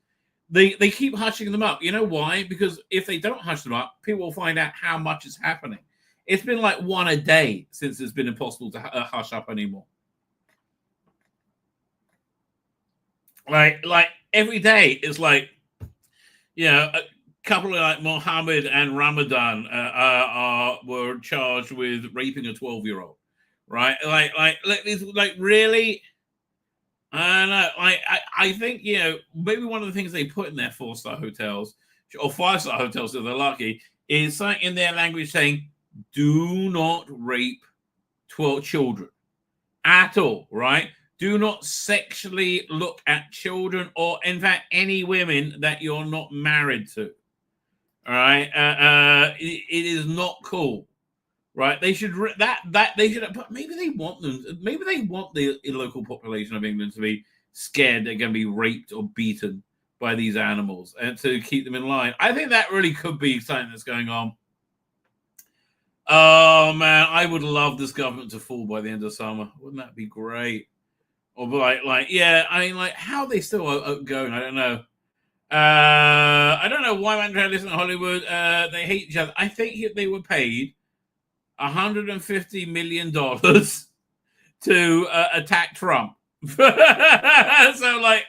They keep hushing them up. You know why? Because if they don't hush them up, people will find out how much is happening. It's been like one a day since it's been impossible to hush up anymore. Like every day is like, a couple of like Mohammed and Ramadan were charged with raping a 12-year-old, right? Like really. I don't know. I think maybe one of the things they put in their 4-star hotels or 5-star hotels if they're lucky is something in their language saying, "Do not rape 12 children at all," right? Do not sexually look at children or, in fact, any women that you're not married to. All right, it is not cool, right? They should they should, but maybe they want them. Maybe they want the local population of England to be scared they're going to be raped or beaten by these animals and to keep them in line. I think that really could be something that's going on. Oh man, I would love this government to fall by the end of summer. Wouldn't that be great? Or how are they still going? I don't know. I don't know why man trying to listen to Hollywood. They hate each other. I think they were paid $150 million to attack Trump. So,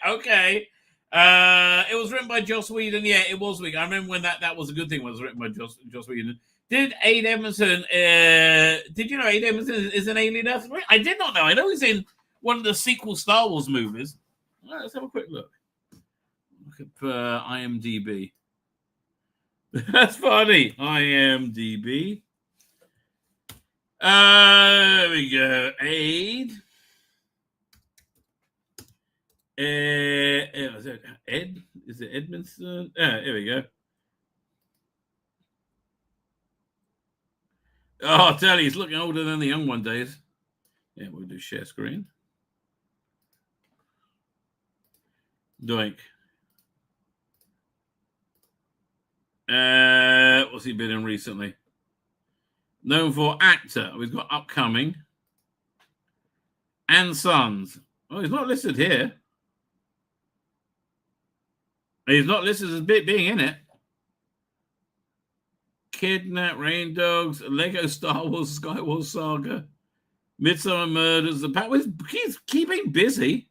okay. It was written by Joss Whedon. Yeah, it was weak. I remember when that was a good thing when it was written by Joss Whedon. Did Aid Edmondson, did you know Aid Edmondson is an alien Earth? I did not know. I know he's in one of the sequel Star Wars movies. Well, let's have a quick look. Look at IMDb. That's funny. IMDb. There we go. Aid. Is it Ed? Is it Edmondson? Here we go. Oh, I tell you, he's looking older than the young one days. Yeah, we'll do share screen. Doink. What's he been in recently? Known for actor. We've got upcoming. And Sons. Oh, he's not listed here. He's not listed as being in it. Kidnap, Rain Dogs, Lego Star Wars, Skywars Saga, Midsummer Murders, The Pack. He's keeping busy.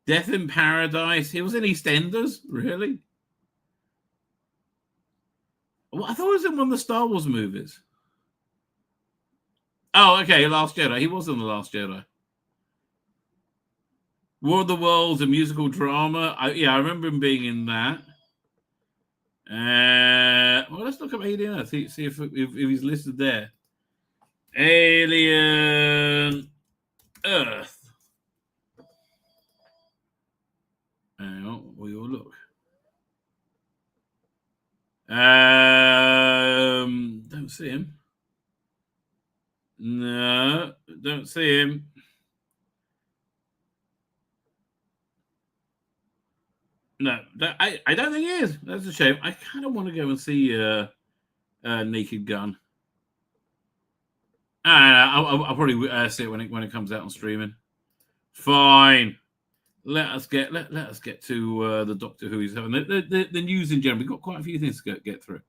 Death in Paradise. He was in EastEnders, really? Well, I thought he was in one of the Star Wars movies. Oh, okay, Last Jedi. He was in The Last Jedi. War of the Worlds, a musical drama. I remember him being in that. Well, let's look up Alien Earth. See if he's listed there. Alien Earth. Hang on, we all look. Don't see him. No, don't see him. No, I don't think he is. That's a shame. I kind of want to go and see Naked Gun. I'll probably see it when it comes out on streaming. Fine. Let us get to the Doctor Who he's having. The news in general. We've got quite a few things to get through.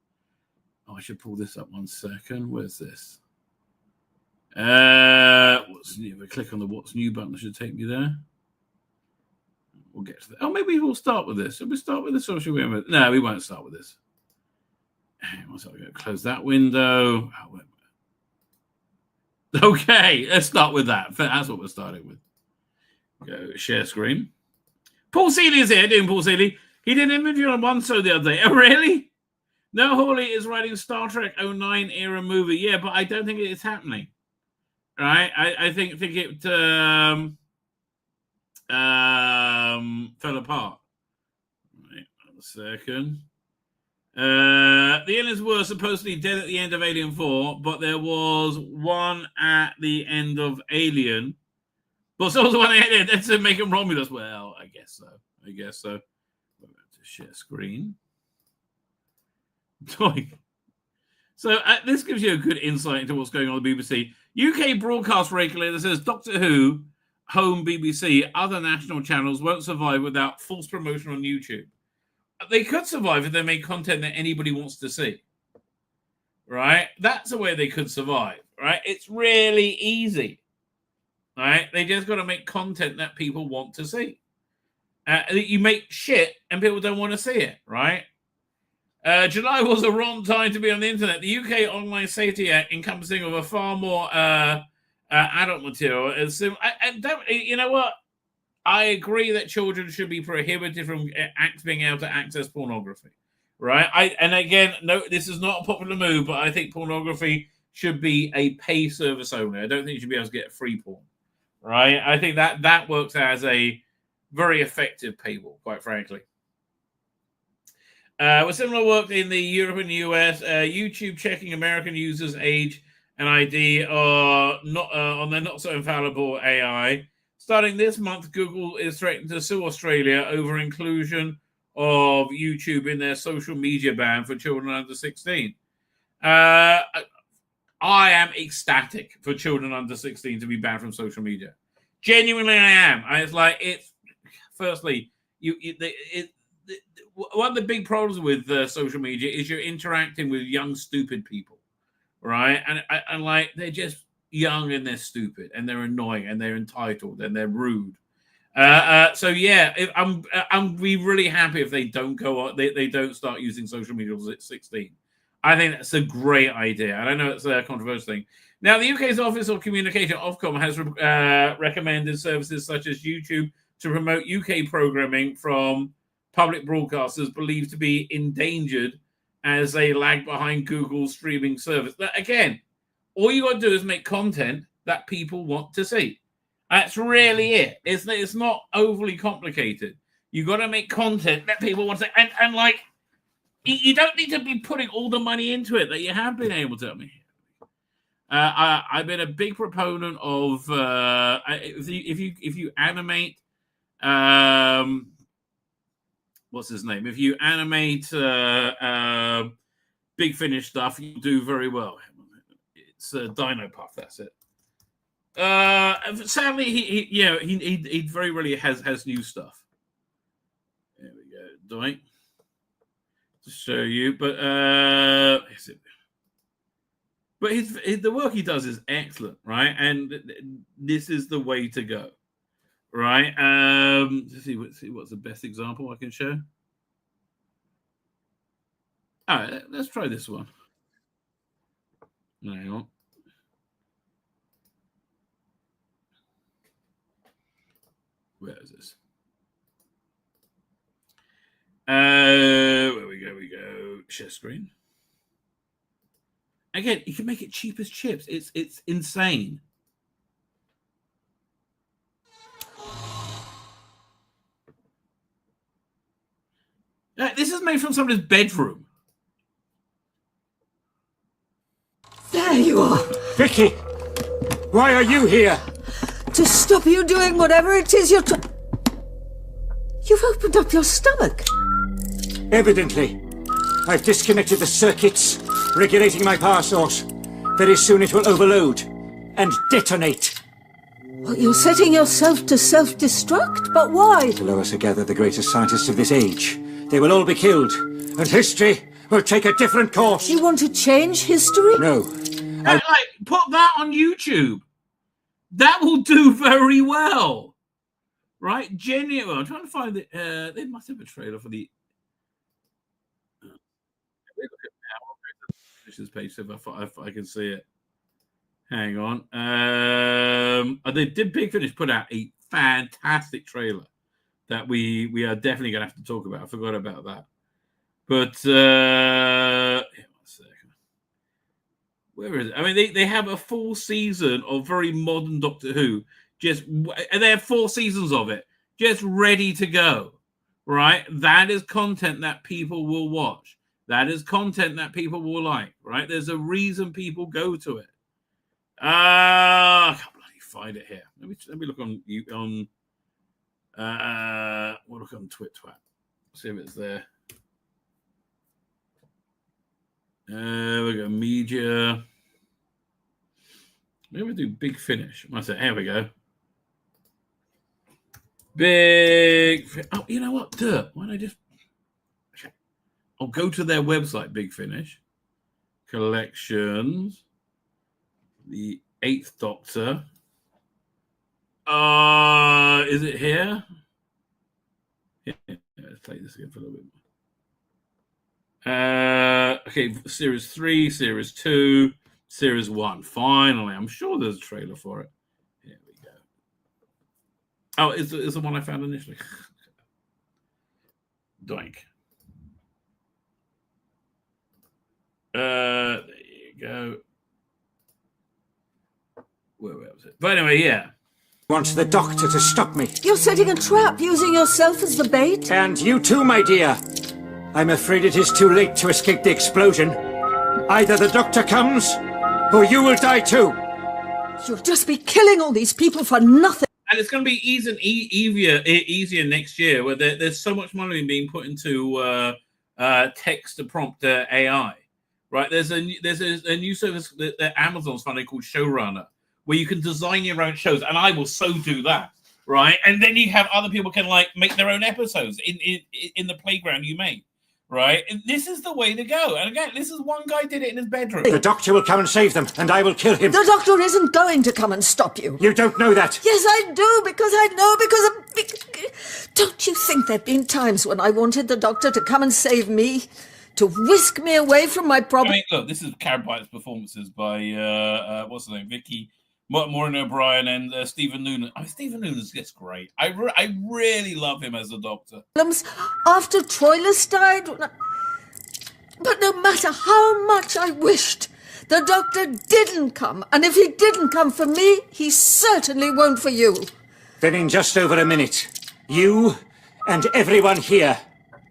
Oh, I should pull this up 1 second. Where's this? What's new? If I click on the What's New button, it should take me there. We'll get to that. Oh, maybe we'll start with this. Should we start with this or should we? No, we won't start with this. We're going to close that window. Okay, let's start with that. That's what we're starting with. Go share screen. Paul Seeley is here, doing Paul Seeley. He did an interview on One Show the other day. Oh, really? No, Hawley is writing Star Trek 09 era movie. Yeah, but I don't think it's happening. Right? I think it fell apart. Right, 1 second. The aliens were supposedly dead at the end of Alien 4, but there was one at the end of Alien. But so was the one at the end. That's to make him Romulus. Well, I guess so. We're going to share screen. So this gives you a good insight into what's going on at the BBC. UK broadcast regulator says Doctor Who, Home, BBC, other national channels won't survive without false promotion on YouTube. They could survive if they make content that anybody wants to see. Right? That's the way they could survive. Right? It's really easy. Right? They just got to make content that people want to see. You make shit and people don't want to see it. Right? July was a wrong time to be on the internet. The UK Online Safety Act, encompassing of a far more adult material, you know what? I agree that children should be prohibited from being able to access pornography, right? And again, no, this is not a popular move, but I think pornography should be a pay service only. I don't think you should be able to get free porn, right? I think that works as a very effective paywall, quite frankly. With similar work in the Europe and the US, YouTube checking American users' age and ID are not on their not so infallible AI. Starting this month, Google is threatening to sue Australia over inclusion of YouTube in their social media ban for children under 16. I am ecstatic for children under 16 to be banned from social media. Genuinely, I am. Firstly, one of the big problems with social media is you're interacting with young, stupid people, right? And like, they're just young and they're stupid and they're annoying and they're entitled and they're rude. So yeah, I'm be really happy if they don't go on, they don't start using social media at 16. I think that's a great idea. And I know it's a controversial thing. Now, the UK's Office of Communication, Ofcom, has recommended services such as YouTube to promote UK programming from public broadcasters believed to be endangered as they lag behind Google's streaming service. But again, all you got to do is make content that people want to see. That's really it. It's not overly complicated. You got to make content that people want to, and like, you don't need to be putting all the money into it that you have been able to. I mean, I've been a big proponent of if you animate, what's his name? If you animate Big Finish stuff, you do very well. It's Dino Puff. That's it. Sadly, he very rarely has new stuff. There we go, Doink. To show you, but the work he does is excellent, right? And this is the way to go, right? Let's see what's the best example I can show. All right, let's try this one. Hang on. Where is this? Where we go. Share screen. Again, you can make it cheap as chips. It's insane. This is made from somebody's bedroom. There you are. Vicky, why are you here? To stop you doing whatever it is you're You've opened up your stomach. Evidently. I've disconnected the circuits, regulating my power source. Very soon it will overload and detonate. Well, you're setting yourself to self-destruct, but why? To lower together the greatest scientists of this age. They will all be killed, and history will take a different course. You want to change history? No. Like, put that on YouTube. That will do very well. Right? Genuine. I'm trying to find it. They must have a trailer for the... This page, so if I can see it. Hang on. They did Big Finish put out a fantastic trailer that we are definitely going to have to talk about. I forgot about that. But yeah, 1 second. Where is it? I mean, they have a full season of very modern Doctor Who. And they have 4 seasons of it, just ready to go. Right? That is content that people will watch. That is content that people will like, right? There's a reason people go to it. I can't bloody find it here. Let me look on we'll look on TwitTwat. See if it's there. We go media. Maybe we do Big Finish. I say, here we go. Oh, you know what? Why don't I just... I'll go to their website, Big Finish. Collections. The 8th Doctor. Is it here? Yeah, let's play this again for a little bit more. Okay, Series 3, Series 2, Series 1. Finally, I'm sure there's a trailer for it. Here we go. Oh, it's the one I found initially. Doink. There you go. Where was it? But anyway, yeah. Wants the Doctor to stop me. You're setting a trap, using yourself as the bait. And you too, my dear. I'm afraid it is too late to escape the explosion. Either the Doctor comes, or you will die too. You'll just be killing all these people for nothing. And it's going to be easier next year, where there's so much money being put into text-to-prompt AI. Right, there's a new service that Amazon's funding called Showrunner, where you can design your own shows, and I will so do that, right? And then you have other people can like make their own episodes in the playground you made, right? And this is the way to go. And again, this is one guy did it in his bedroom. The Doctor will come and save them, and I will kill him. The Doctor isn't going to come and stop you. You don't know that. Yes, I do, because I know, Don't you think there've been times when I wanted the Doctor to come and save me? To whisk me away from my problem. I mean, look, this is Karen Byte's performances by what's her name, Vicky, Maureen O'Brien, and Stephen Noonan. I mean, Stephen Noonan's gets great. I really love him as the Doctor. After Troilus died, but no matter how much I wished The doctor didn't come, and if he didn't come for me, he certainly won't for you. Then in just over a minute, you and everyone here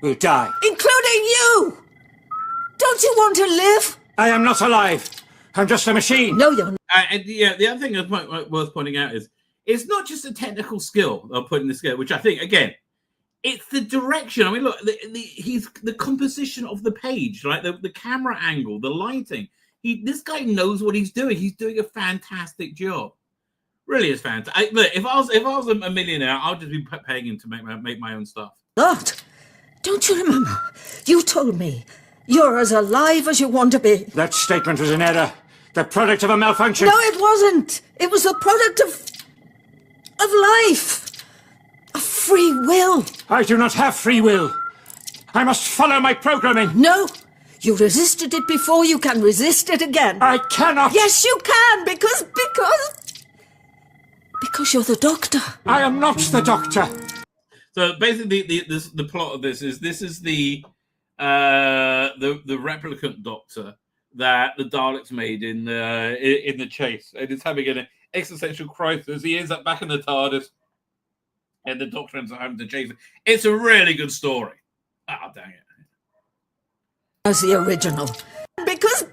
will die. Including you! Don't you want to live? I am not alive. I'm just a machine. No, you're not. And the other thing that's worth pointing out is it's not just a technical skill of putting this together, which I think, again, it's the direction. I mean, look, he's the composition of the page, right? The camera angle, the lighting. This guy knows what he's doing. He's doing a fantastic job. Really is fantastic. Look, if I was a millionaire, I'll just be paying him to make my own stuff. What? Don't you remember? You told me you're as alive as you want to be. That statement was an error. The product of a malfunction. No, it wasn't. It was the product of life. Of free will. I do not have free will. I must follow my programming. No. You resisted it before, you can resist it again. I cannot. Yes, you can, because you're the doctor. I am not the doctor. So basically, the plot of this is the replicant doctor that the Daleks made in the chase, and it's having an existential crisis. He ends up back in the TARDIS, and the Doctor ends up having to chase him. It's a really good story. Oh, dang it! As the original, because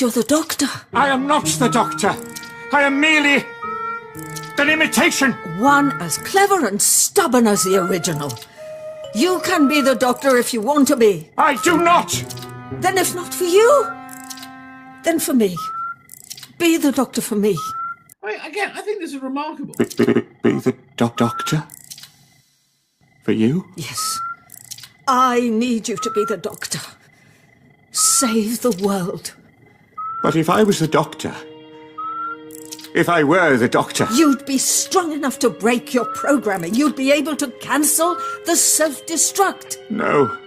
you're the Doctor. I am not the Doctor. I am merely an imitation. One as clever and stubborn as the original. You can be the Doctor if you want to be. I do not. Then if not for you, then for me. Be the Doctor for me. Again, I think this is remarkable. Be the doctor? For you? Yes. I need you to be the Doctor. Save the world. But if I was the Doctor, if I were the Doctor... You'd be strong enough to break your programming. You'd be able to cancel the self-destruct. No.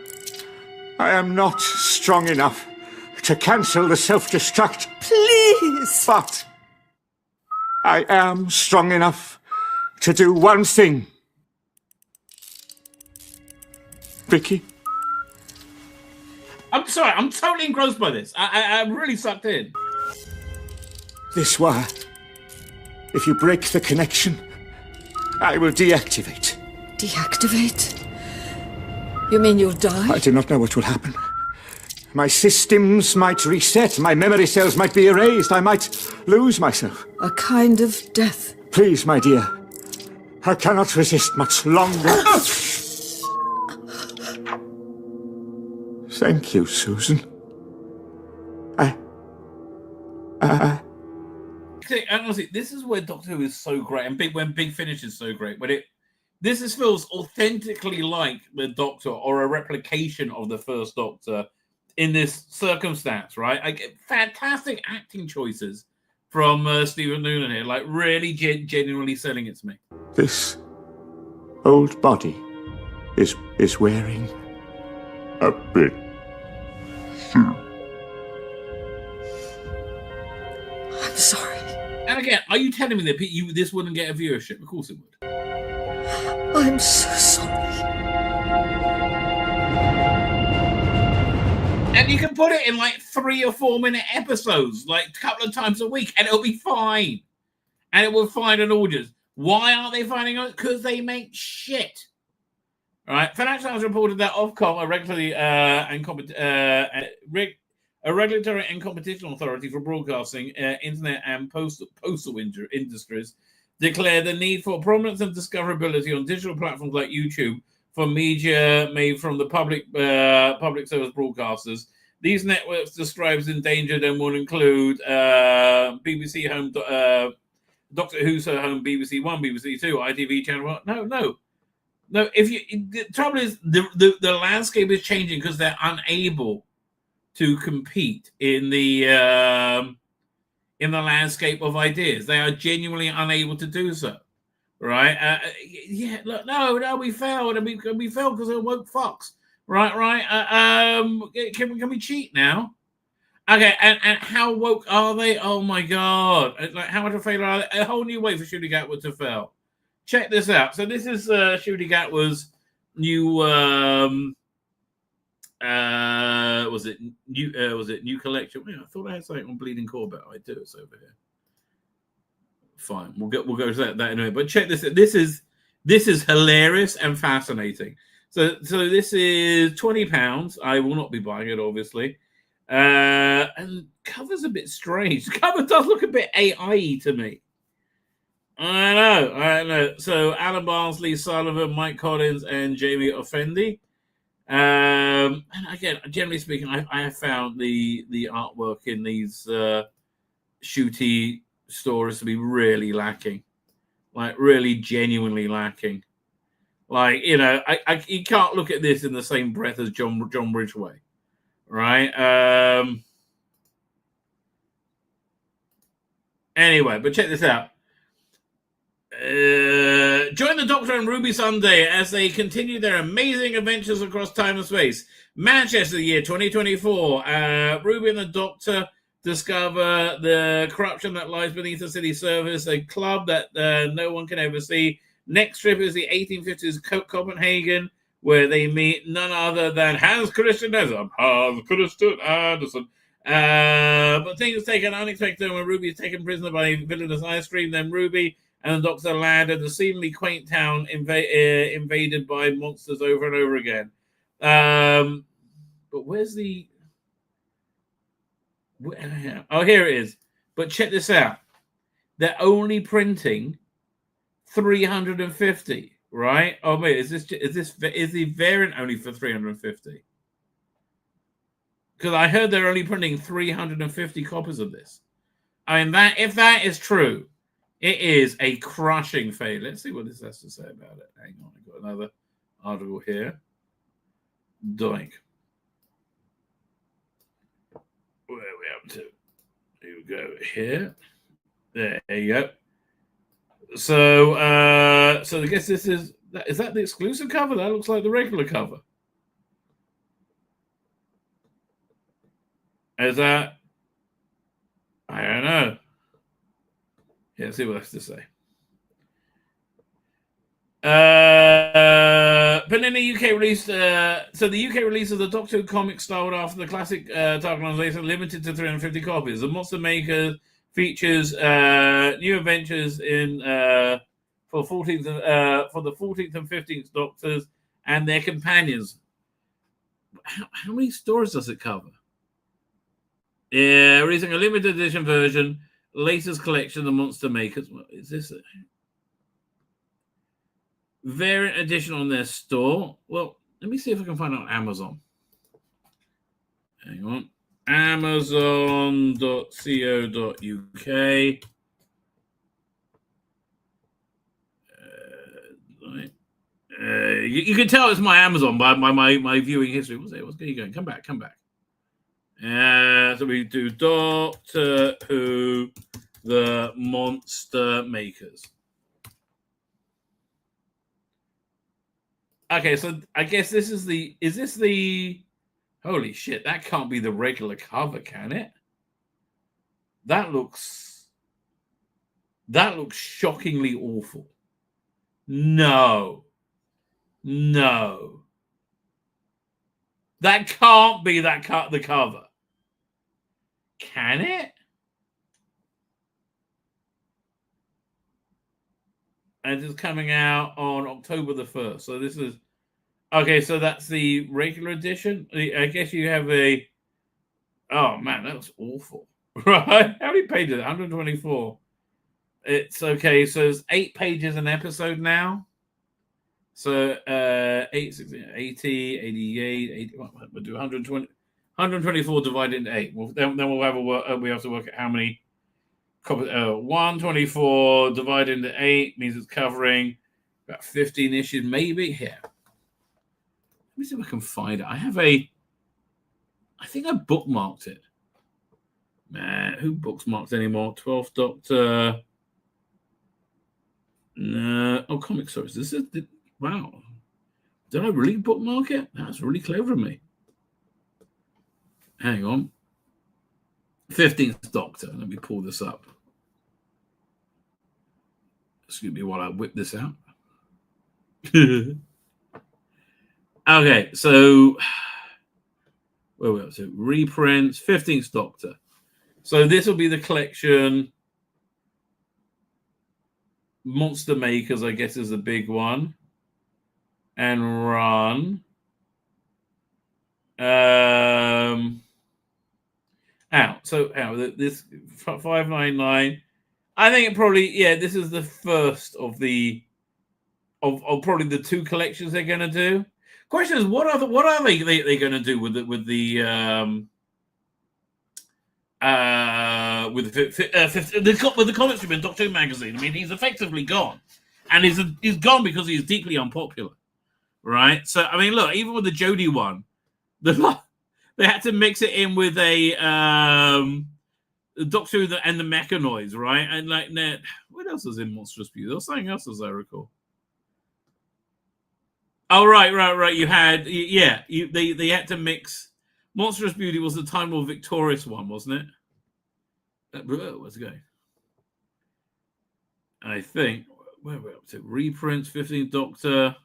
I am not strong enough to cancel the self-destruct. Please! But I am strong enough to do one thing. Vicky? I'm sorry, I'm totally engrossed by this. I'm really sucked in. This wire. If you break the connection, I will deactivate. Deactivate? You mean you'll die? I do not know what will happen. My systems might reset. My memory cells might be erased. I might lose myself. A kind of death. Please, my dear. I cannot resist much longer. Thank you, Susan. Honestly, this is where Doctor Who is so great, and when Big Finish is so great. This feels authentically like the Doctor or a replication of the first Doctor in this circumstance, right? I get fantastic acting choices from Stephen Noonan here, like really genuinely selling it to me. This old body is wearing a bit thin. I'm sorry. And again, are you telling me that this wouldn't get a viewership? Of course it would. I'm so sorry. And you can put it in like 3 or 4 minute episodes, like a couple of times a week, and it'll be fine. And it will find an audience. Why aren't they finding it? Because they make shit. All right. Financial Times reported that Ofcom, a regulatory and competition authority for broadcasting, internet and postal industries, declared the need for prominence and discoverability on digital platforms like YouTube for media made from the public service broadcasters. These networks described as endangered and will include BBC Home, Doctor Who's Home, BBC One, BBC Two, ITV Channel 1. No. The trouble is the landscape is changing because they're unable to compete in the landscape of ideas. They are genuinely unable to do so, right? We failed, and we failed because of woke fucks, right? Can we cheat now? Okay, and how woke are they? Oh my god! Like, how much of a failure are they? A whole new way for Ncuti Gatwa to fail. Check this out. So this is Ncuti Gatwa's new Was it new collection? Wait, I thought I had something on Bleeding Corbett. I do. It's over here. Fine, we'll go to that in a minute. But check this. This is hilarious and fascinating. So this is £20. I will not be buying it, obviously. And cover's a bit strange. The cover does look a bit AI to me. I know. So Alan Barnsley, Sullivan, Mike Collins, and Jamie Offendi. And again, generally speaking, I have found the artwork in these shooty stories to be really lacking, like really genuinely lacking. Like, you know, you can't look at this in the same breath as John Ridgway, right? Anyway, but check this out. Join the Doctor and Ruby Sunday as they continue their amazing adventures across time and space. Manchester, the year 2024. Ruby and the Doctor discover the corruption that lies beneath the city surface, a club that no one can ever see. Next trip is the 1850s Copenhagen, where they meet none other than Hans Christian Andersen. But things take an unexpected when Ruby is taken prisoner by villainous ice cream. Then Ruby and the Doctor land at the seemingly quaint town invaded by monsters over and over again. But where's the... Oh, here it is. But check this out. They're only printing 350, right? Oh wait, is the variant only for 350? Because I heard they're only printing 350 copies of this. I mean, if that is true, it is a crushing failure. Let's see what this has to say about it. Hang on, I've got another article here. Doink. Where are we up to? Here we go. Here. There you go. So I guess is that the exclusive cover? That looks like the regular cover. Is that? I don't know. Yeah, let's see what it has to say. But then the UK release, so the UK release of the Doctor Who comic styled after the classic Tarklanization, limited to 350 copies. The Monster Maker features new adventures in for the 14th and 15th Doctors and their companions. How many stories does it cover? Yeah, releasing a limited edition version, latest collection, the Monster Makers. What is this? Variant edition on their store. Well, let me see if I can find it on Amazon. Hang on. Amazon.co.uk. You can tell it's my Amazon by my viewing history. What's you going? Come back. So we do Doctor Who, the Monster Makers. Okay, so I guess this is the holy shit, that can't be the regular cover, can it? That looks shockingly awful. No. That can't be the cover. Can it? And it's coming out on October the 1st. So this is... Okay, so that's the regular edition. I guess you have a... Oh, man, that was awful. Right? How many pages? 124. It's okay. So it's 8 pages an episode now. So 8, 16, 80, 88, 80... We'll do 120... 124 divided into 8. Then we'll have we have to work out how many... 124 divided into 8 means it's covering about 15 issues, maybe. Here. Let me see if I can find it. I think I bookmarked it. Man, who bookmarks anymore? 12th Doctor. No. Oh, comic source. This is wow. Did I really bookmark it? That's really clever of me. Hang on. 15th Doctor. Let me pull this up. Excuse me while I whip this out. Okay, so Where we up to? Reprints, 15th Doctor. So this will be the collection. Monster Makers, I guess, is the big one. And Run. This 599. I think it probably, this is the first of the of probably the two collections they're going to do. Question is, what are they going to do with the comic strip in Doctor Who magazine? I mean, he's effectively gone, and he's gone because he's deeply unpopular, right? So I mean, look, even with the Jodie one, they had to mix it in with a Doctor Who and the Mechanoids, right? And like, what else was in Monstrous Beauty? There was something else, as I recall. Oh, right. You had, they had to mix. Monstrous Beauty was the Time Lord Victorious one, wasn't it? Where's it going? I think, where are we up to? Reprints, 15th Doctor.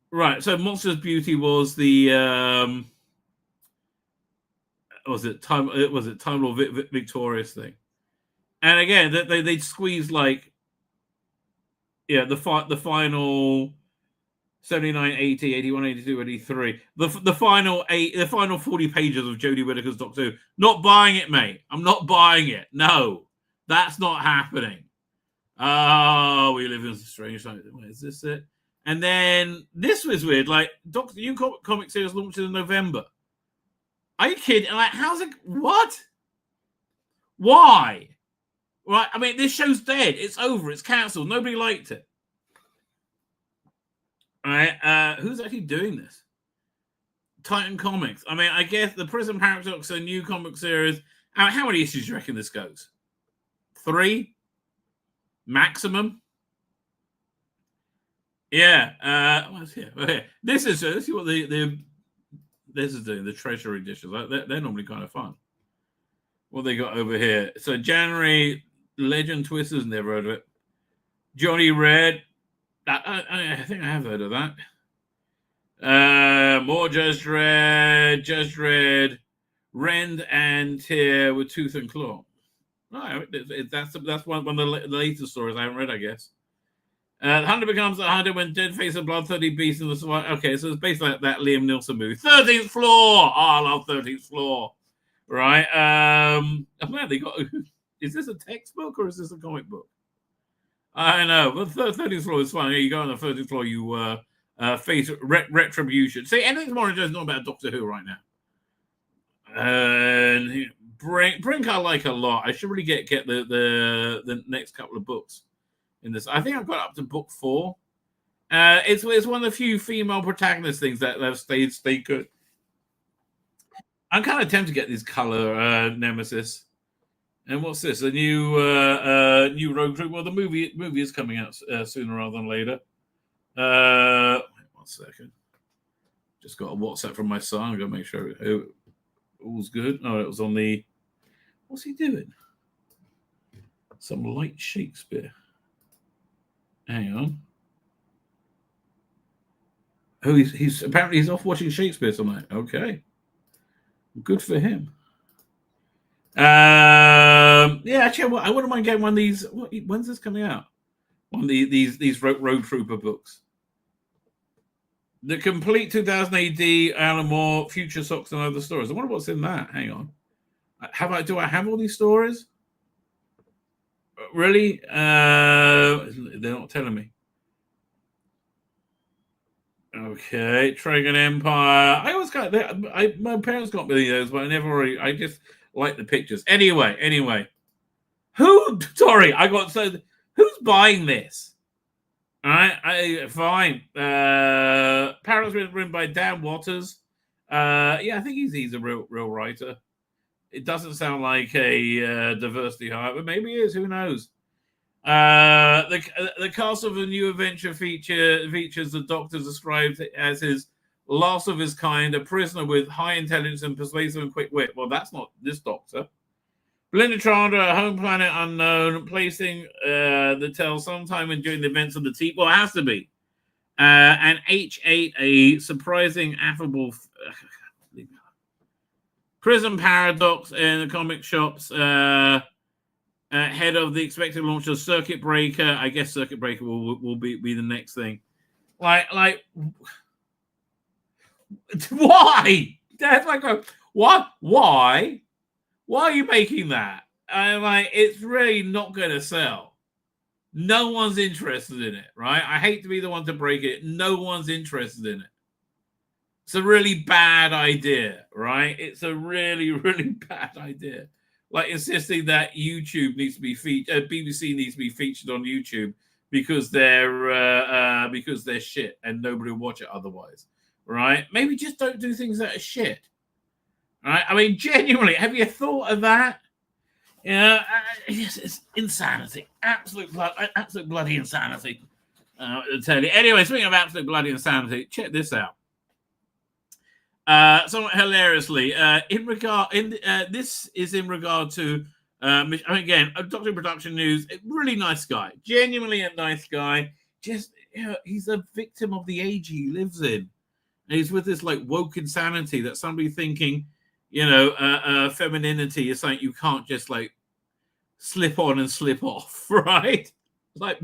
Right, so Monstrous Beauty was the, Time Lord Victorious thing. And again, they squeezed like, the final 79, 80, 81, 82, 83. The final 40 pages of Jodie Whittaker's Doctor Who. Not buying it, mate. I'm not buying it. No, that's not happening. Oh, we live in a strange time. Is this it? And then this was weird. Like, Doctor Who comic series launches in November. Are you kidding? Like, how's it? What? Why? Right, I mean, this show's dead. It's over. It's cancelled. Nobody liked it. All right, who's actually doing this? Titan Comics. I mean, I guess the Prism Paradox, a new comic series. How many issues do you reckon this goes? 3? Maximum? Yeah. What's here? Okay. This is what this is doing. The Treasury editions. They're normally kind of fun. What they got over here? So January. Legend Twisters, never heard of it. Johnny Red, I think I have heard of that. More Judge Dredd, Rend and Tear with Tooth and Claw. Oh, that's one of the latest stories I haven't read, I guess. The Hunter becomes the hunter when dead face of bloodthirsty beast in the survival. Okay, so it's basically like that Liam Neeson movie. 13th Floor. Oh, I love 13th Floor. Right. Man, they got. Is this a textbook or is this a comic book? I know, but 13th Floor is fun. You go on the 13th floor, you face retribution. See, anything's more interesting not about Doctor Who right now. And Brink I like a lot. I should really get the next couple of books in this. I think I've got up to book 4. It's one of the few female protagonist things that have stayed good. I'm kind of tempted to get this color Nemesis. And what's this? A new Rogue Troop? Well, the movie is coming out sooner rather than later. Wait 1 second. Just got a WhatsApp from my son. I've got to make sure all's good. Oh, it was on the. What's he doing? Some light Shakespeare. Hang on. Oh, he's apparently off watching Shakespeare tonight. Okay, good for him. Actually, I wouldn't mind getting one of these. When's this coming out? One of these Road Trooper books. The complete 2000 AD Alan Moore, Future Socks and Other Stories. I wonder what's in that. Hang on. Do I have all these stories? Really? They're not telling me. Okay, Tragan Empire. I always got my parents got me those, but I never really. I just like the pictures. Anyway, who? Sorry, who's buying this? All right, fine. Paradox written by Dan Waters. I think he's a real writer. It doesn't sound like a diversity hire, but maybe it is. Who knows? The cast of a new adventure features the Doctor described as his last of his kind, a prisoner with high intelligence and persuasive and quick wit. Well, that's not this Doctor. Belinda Chandra, home planet unknown, placing the tale sometime during the events of the Tea. Well, it has to be. And H8, a surprising, affable Prism Paradox in the comic shops. Ahead of the expected launch of Circuit Breaker. I guess Circuit Breaker will be the next thing. Like, why? That's like, what? Why? Why are you making that? I'm like, it's really not going to sell. No one's interested in it, right? I hate to be the one to break it. No one's interested in it. It's a really bad idea, right? It's a really, really bad idea. Like insisting that YouTube needs to be featured, BBC needs to be featured on YouTube because they're shit and nobody will watch it otherwise, right? Maybe just don't do things that are shit, right? I mean, genuinely, have you thought of that? Yeah, it's insanity, absolute bloody insanity. I'll tell you. Anyway, speaking of absolute bloody insanity, check this out. Somewhat hilariously, this is in regard to, again, Doctor Production News. Really nice guy, genuinely a nice guy. Just, he's a victim of the age he lives in. And he's with this like woke insanity that somebody thinking, femininity is something you can't just like slip on and slip off, right? Like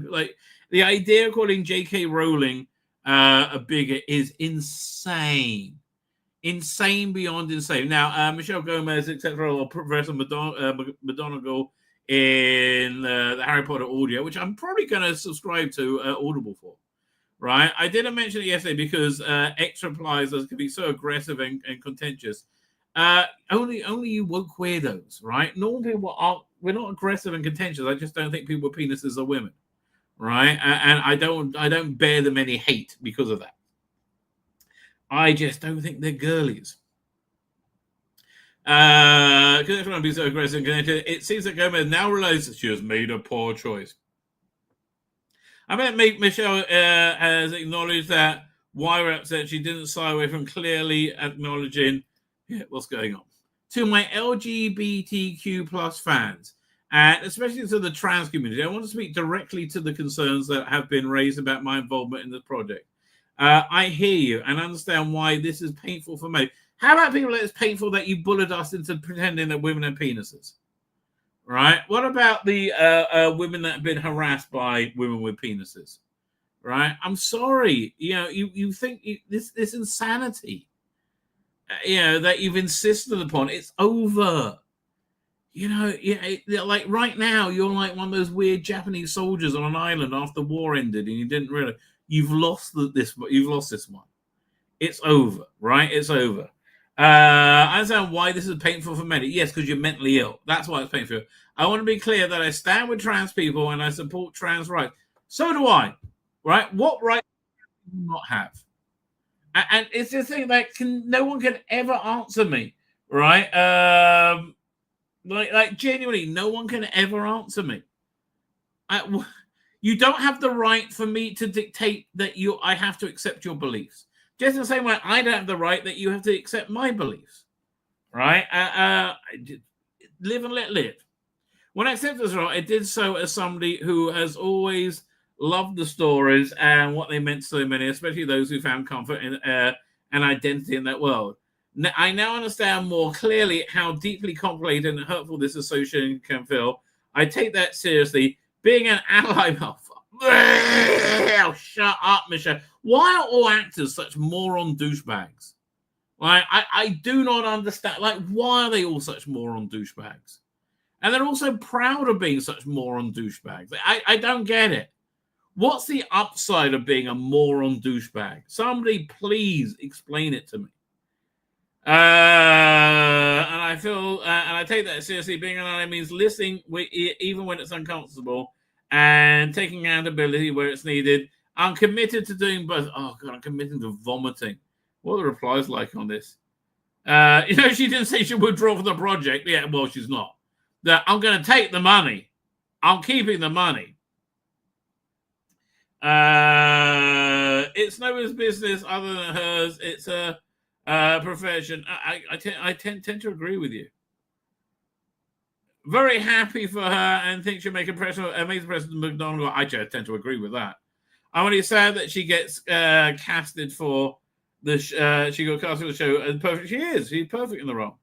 the idea of calling J.K. Rowling a bigot is insane. Insane beyond insane. Now, Michelle Gomez, etc., or Professor McGonagall in the Harry Potter audio, which I'm probably going to subscribe to Audible for, right? I didn't mention it yesterday because X replies us can be so aggressive and contentious. Only you woke weirdos, right? Normal people we're not aggressive and contentious. I just don't think people with penises are women, right? And I don't bear them any hate because of that. I just don't think they're girlies. Because everyone be so aggressive and connected. It seems that Gomez now realizes she has made a poor choice. I bet Michelle has acknowledged that why we're upset. She didn't shy away from clearly acknowledging what's going on. To my LGBTQ plus fans, and especially to the trans community, I want to speak directly to the concerns that have been raised about my involvement in this project. I hear you and understand why this is painful for me. How about people that it's painful that you bullied us into pretending that women have penises? Right? What about the women that have been harassed by women with penises? Right? I'm sorry. You think this insanity, that you've insisted upon, it's over. Like right now, you're like one of those weird Japanese soldiers on an island after the war ended and you didn't realize. You've lost this one. It's over, right? It's over. I understand why this is painful for many. Yes, because you're mentally ill. That's why it's painful. I want to be clear that I stand with trans people and I support trans rights. So do I, right? What right do you not have? And it's the thing that no one can ever answer me, right? Like genuinely, no one can ever answer me. You don't have the right for me to dictate that I have to accept your beliefs. Just in the same way, I don't have the right that you have to accept my beliefs. Right? Live and let live. When I accepted this role, I did so as somebody who has always loved the stories and what they meant to so many, especially those who found comfort in an identity in that world. I now understand more clearly how deeply complicated and hurtful this association can feel. I take that seriously. Being an ally, shut up, Michelle. Why are all actors such moron douchebags? Like, I do not understand. Like, why are they all such moron douchebags? And they're also proud of being such moron douchebags. I don't get it. What's the upside of being a moron douchebag? Somebody please explain it to me. And I feel, and I take that seriously. Being an ally means listening even when it's uncomfortable and taking accountability where it's needed. I'm committed to doing both. Oh, God, I'm committed to vomiting. What are the replies like on this? She didn't say she would withdraw from the project. Yeah, well, she's not. That I'm going to take the money. I'm keeping the money. It's no one's business other than hers. It's a profession. I tend to agree with you. Very happy for her and think she'll make amazing impression to McDonald. I tend to agree with that. I'm really sad that she gets casted for the. She got casted for the show, and perfect. She is. She's perfect in the role.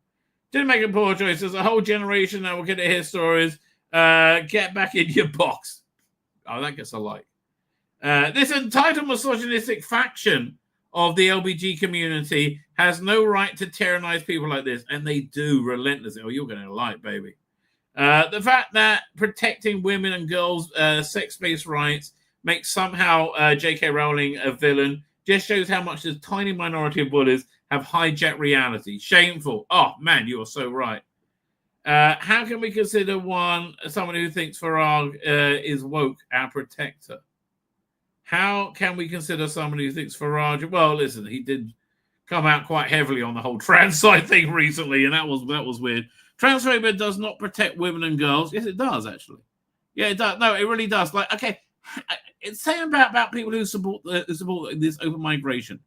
Didn't make a poor choice. There's a whole generation that will get to hear stories. Get back in your box. Oh, that gets a like. This entitled misogynistic faction of the LBG community has no right to tyrannize people like this, and they do relentlessly. Oh, you're going to like, baby. The fact that protecting women and girls' sex-based rights makes somehow J.K. Rowling a villain just shows how much this tiny minority of bullies have hijacked reality. Shameful. Oh, man, you are so right. How can we consider someone who thinks Farag is woke our protector? How can we consider somebody who thinks Farage? Well, listen, he did come out quite heavily on the whole trans side thing recently, and that was weird. Transphobia does not protect women and girls. Yes, it does, actually. Yeah, it does. No, it really does. Like, okay, it's saying about people who support this open migration.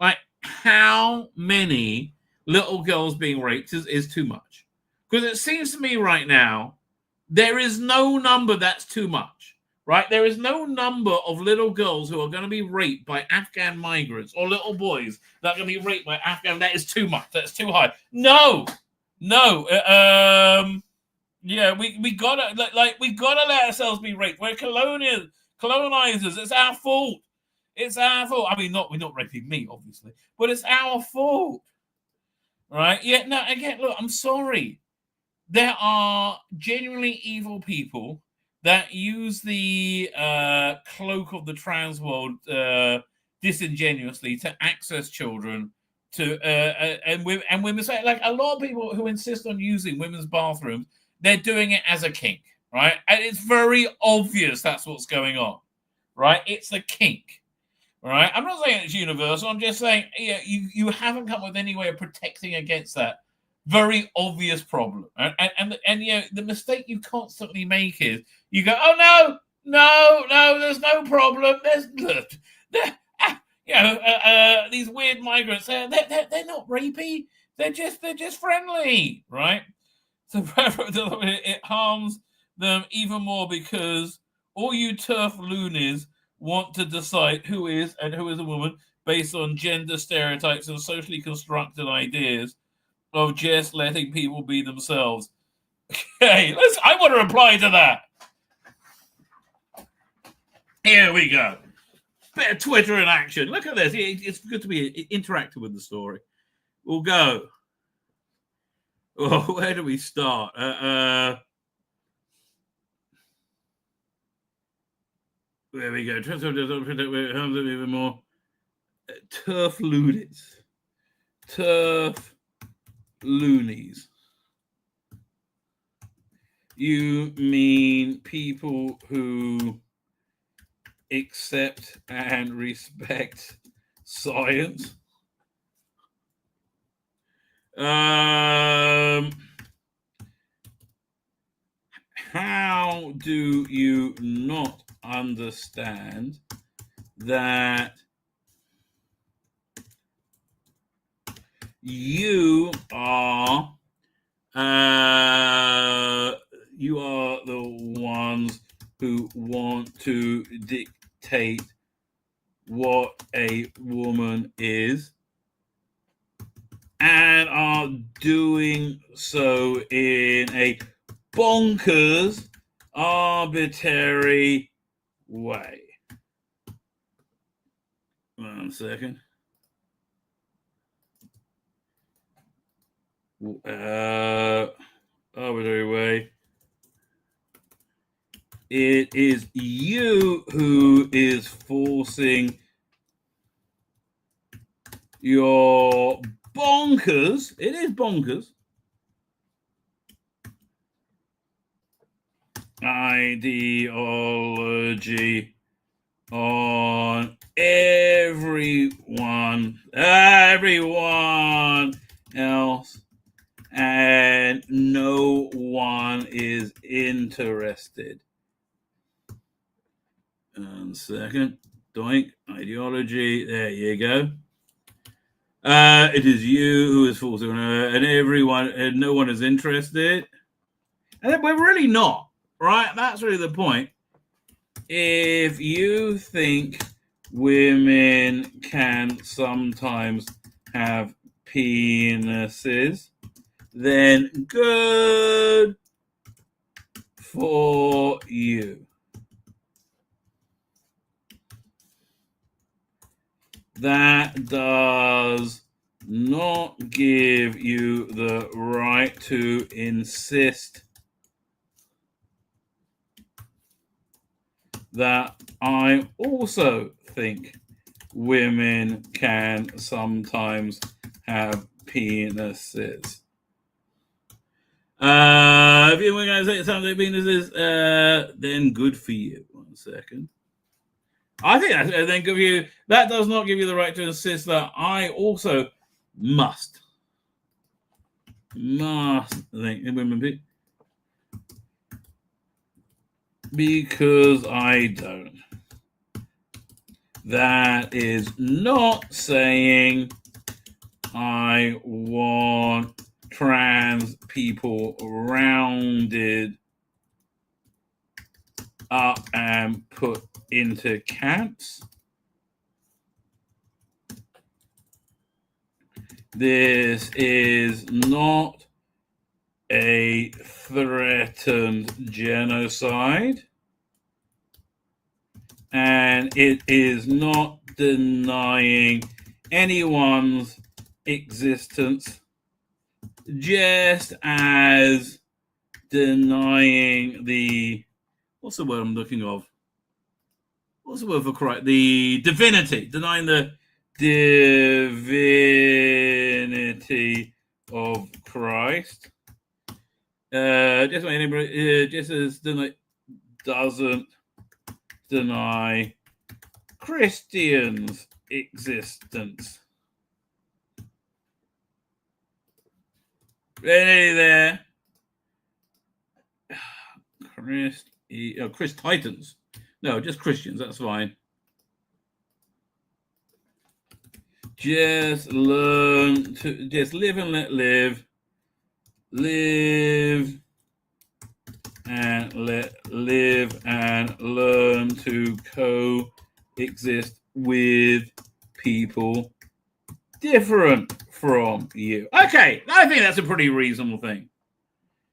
Like, how many little girls being raped is too much? Because it seems to me right now, there is no number that's too much. Right? There is no number of little girls who are going to be raped by Afghan migrants or little boys that are going to be raped by Afghan. That is too much. That's too high. No. Yeah, we gotta we gotta let ourselves be raped. We're colonizers. It's our fault. It's our fault. I mean, we're not raping me, obviously, but it's our fault. Right? Yeah. No. Again, look. I'm sorry. There are genuinely evil people that use the cloak of the trans world disingenuously to access children and women say, like, a lot of people who insist on using women's bathrooms, they're doing it as a kink, right? And it's very obvious that's what's going on, right? It's a kink, right? I'm not saying it's universal. I'm just saying, yeah, you haven't come up with any way of protecting against that very obvious problem. And you know, the mistake you constantly make is you go, oh no, there's no problem. These weird migrants, they're not rapey. They're just friendly, right? So it harms them even more because all you turf loonies want to decide who is and who is a woman based on gender stereotypes and socially constructed ideas of just letting people be themselves. Okay, I want to reply to that. Here we go. Bit of Twitter in action. Look at this. It's good to be interactive with the story. We'll go. Oh, where do we start? There we go. Even more. Turf loonies. Turf loonies. You mean people who accept and respect science? How do you not understand that you are the ones who want to dictate what a woman is and are doing so in a bonkers, arbitrary way? 1 second. Arbitrary way. It is you who is forcing your bonkers. It is bonkers. Ideology on everyone else, and no one is interested. 1 second. Doink. Ideology. There you go. It is you who is forcing and everyone, and no one is interested. And we're really not, right? That's really the point. if you think women can sometimes have penises, then good for you. That does not give you the right to insist that I also think women can sometimes have penises. If you were going to say something penises, then good for you. 1 second. I think that's then give you. That does not give you the right to insist that I also must think women because I don't. That is not saying I want trans people rounded up and put into camps. This is not a threatened genocide, and it is not denying anyone's existence, just as denying the, what's the word I'm looking of? What's the word for Christ? The divinity, denying the divinity of Christ. Just as doesn't deny Christians' existence. Ready there? Chris Titans. No, just Christians. That's fine. Just learn to just live and let live. Live and let live and learn to coexist with people different from you. Okay, I think that's a pretty reasonable thing.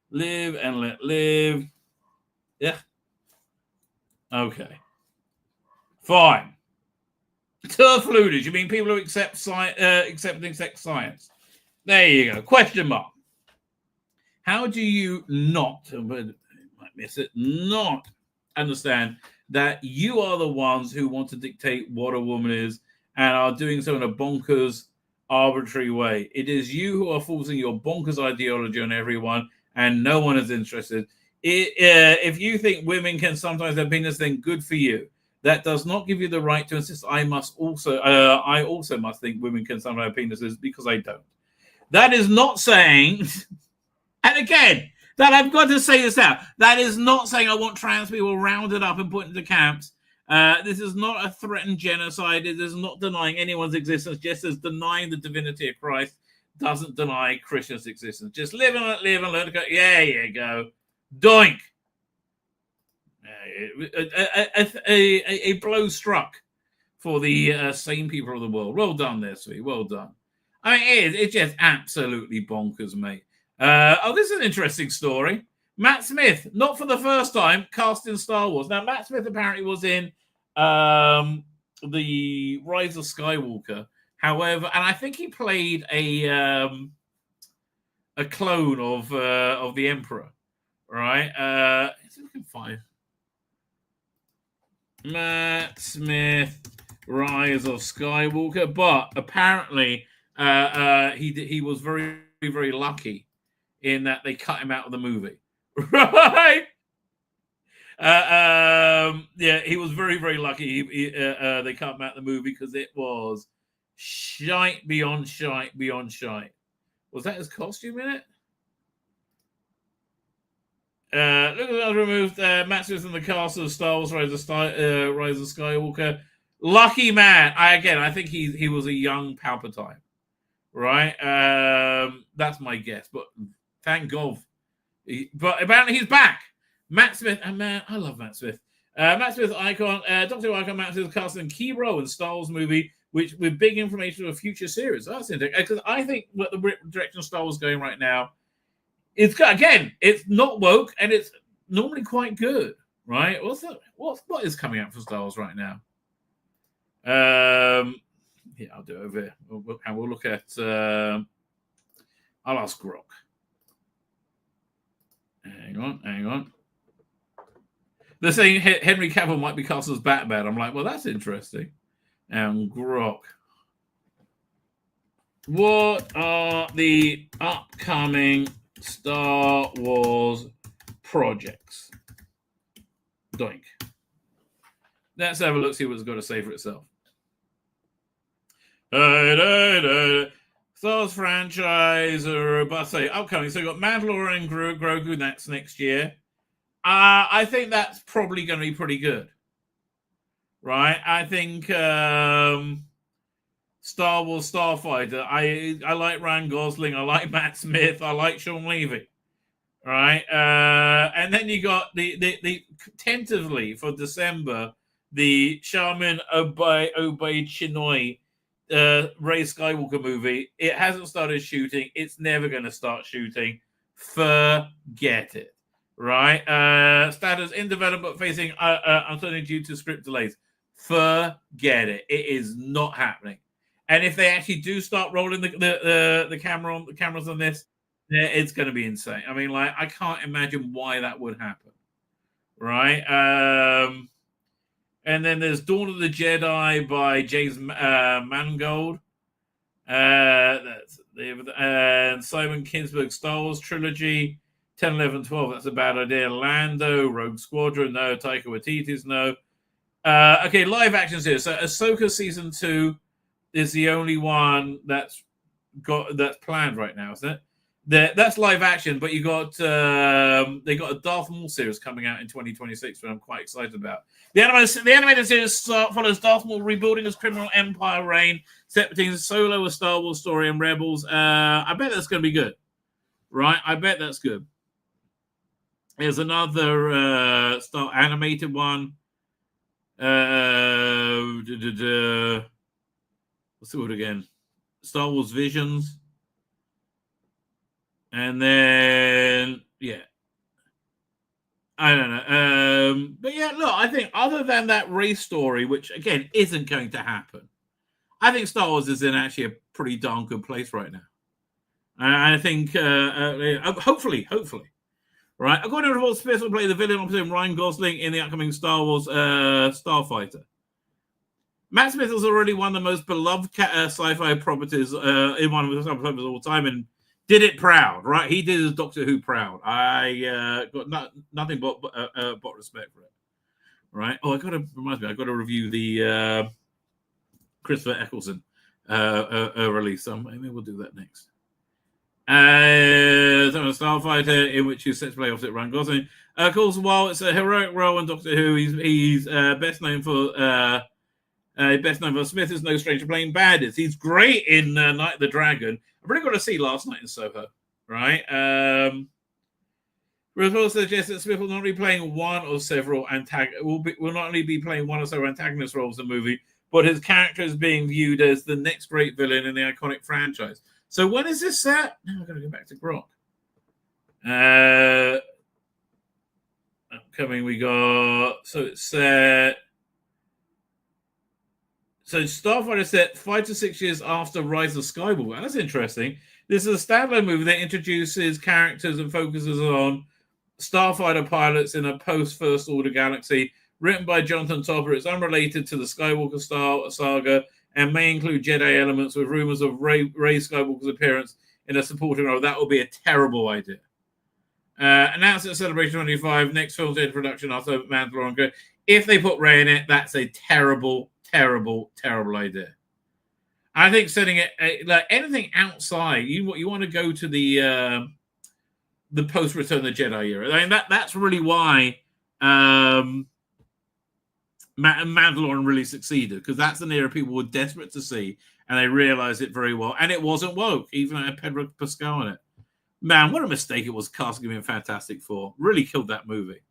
Live and let live. Yeah. Okay. Fine. Turf looters. You mean people who accept science? There you go. Question mark. How do you not, might miss it, not understand that you are the ones who want to dictate what a woman is and are doing so in a bonkers, arbitrary way? It is you who are forcing your bonkers ideology on everyone, and no one is interested. If you think women can sometimes have penis, then good for you. That does not give you the right to insist I also must think women can sometimes have penises, because I don't. That is not saying, and again, that I've got to say this out. That is not saying I want trans people rounded up and put into camps. This is not a threatened genocide. It is not denying anyone's existence, just as denying the divinity of Christ doesn't deny Christians' existence. Just live and learn to go. Yeah, you go. Doink. A blow struck for the sane people of the world. Well done there, Tzvi. Well done. I mean, it's just absolutely bonkers, mate. This is an interesting story. Matt Smith, not for the first time, cast in Star Wars. Now, Matt Smith apparently was in the Rise of Skywalker. However, and I think he played a clone of the Emperor, right? Let's see if we can find Matt Smith, Rise of Skywalker. But apparently, he was very, very lucky in that they cut him out of the movie, right? Yeah, he was very, very lucky. They cut him out of the movie because it was shite beyond shite beyond shite. Was that his costume in it? Look at that removed. Matt Smith in the cast of Star Wars Rise of Skywalker. Lucky man. I think he was a young Palpatine, right? That's my guess, but thank God. But apparently he's back. Matt Smith, and man, I love Matt Smith. Matt Smith icon. Dr. Who icon Matt Smith casting a key role in Star Wars movie, which with big information of a future series. That's interesting because I think what the direction of Star Wars going right now, it's not woke and it's normally quite good, right? What is coming out for Star Wars right now? Yeah, I'll do it over here. We'll look at. I'll ask Grok. Hang on. They're saying Henry Cavill might be cast as Batman. I'm like, well, that's interesting. And Grok. What are the upcoming Star Wars projects? Doink. Let's have a look, see what it's got to say for itself. Star Wars franchise, upcoming. So you've got Mandalorian and Grogu, that's next year. I think that's probably going to be pretty good. Right? I think Star Wars Starfighter. I like Ryan Gosling. I like Matt Smith. I like Sean Levy. Right? And then you got the tentatively for December, the Charmin Obey Chinoy Rey Skywalker movie. It hasn't started shooting. It's never going to start shooting. Forget it. Right? Status in development facing uncertainty due to script delays. Forget it. It is not happening. And if they actually do start rolling the cameras on this, it's going to be insane. I mean, like, I can't imagine why that would happen. Right? And then there's Dawn of the Jedi by James Mangold. And Simon Kinberg's Star Wars trilogy. 10, 11, 12, that's a bad idea. Lando, Rogue Squadron, no. Taika Waititi's no. Okay, live actions here. So Ahsoka Season 2 is the only one that's planned right now, isn't it? That's live action, but they got a Darth Maul series coming out in 2026, which I'm quite excited about. The animated series follows Darth Maul rebuilding his criminal empire reign, set between Solo, a Star Wars story, and Rebels. I bet that's going to be good, right? I bet that's good. There's another Star animated one. Let's do it again. Star Wars Visions. And then, yeah. I don't know. But yeah, look, I think other than that race story, which, again, isn't going to happen, I think Star Wars is in actually a pretty darn good place right now. I think, hopefully. Right, according to reports, Smith will play the villain opposite Ryan Gosling in the upcoming Star Wars Starfighter. Matt Smith has already one of the most beloved sci-fi properties in one of the sci-fi of all time, and did it proud. Right, he did his Doctor Who proud. I got nothing but respect for it. Right. Oh, I got to review the Christopher Eccleston release. So maybe we'll do that next. Starfighter, in which he sets play opposite Ryan Gosling. Of course, while it's a heroic role in Doctor Who, he's best known for Smith is no stranger playing baddies. He's great in Night of the Dragon. I've really got to see Last Night in Soho, right? Reports suggest that Smith will not be playing one or several will not only be playing one or several antagonist roles in the movie, but his character is being viewed as the next great villain in the iconic franchise. So when is this set? Now I'm going to go back to Grok. Upcoming, we got... So it's set... So Starfighter set 5 to 6 years after Rise of Skywalker. That's interesting. This is a standalone movie that introduces characters and focuses on Starfighter pilots in a post-First Order galaxy. Written by Jonathan Topper, it's unrelated to the Skywalker saga and may include Jedi elements, with rumors of Rey Skywalker's appearance in a supporting role. That would be a terrible idea. Announced at Celebration 25, next film's in production after Mandalorian. If they put Rey in it, that's a terrible idea. I think setting it like anything outside, you want to go to the post Return of the Jedi era. I mean, that's really why Mandalorian really succeeded, because that's an era people were desperate to see, and they realized it very well. And it wasn't woke, even had Pedro Pascal in it. Man, what a mistake it was casting him in Fantastic Four. Really killed that movie.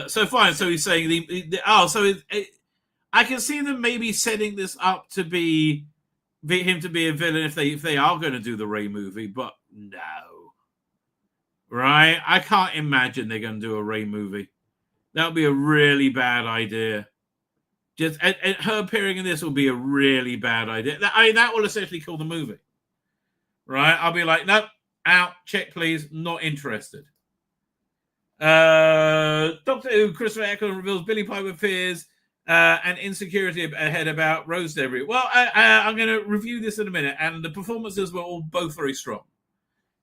So fine. So he's saying I can see them maybe setting this up to be him to be a villain if they are going to do the Ray movie, but no. Right? I can't imagine they're going to do a Ray movie. That would be a really bad idea. Just and her appearing in this will be a really bad idea. That will essentially kill the movie. Right? I'll be like, nope, out, check please, not interested. Doctor Who, Christopher Eccleston reveals Billy Piper fears and insecurity ahead about Rose Debris. Well, I'm going to review this in a minute, and the performances were all both very strong.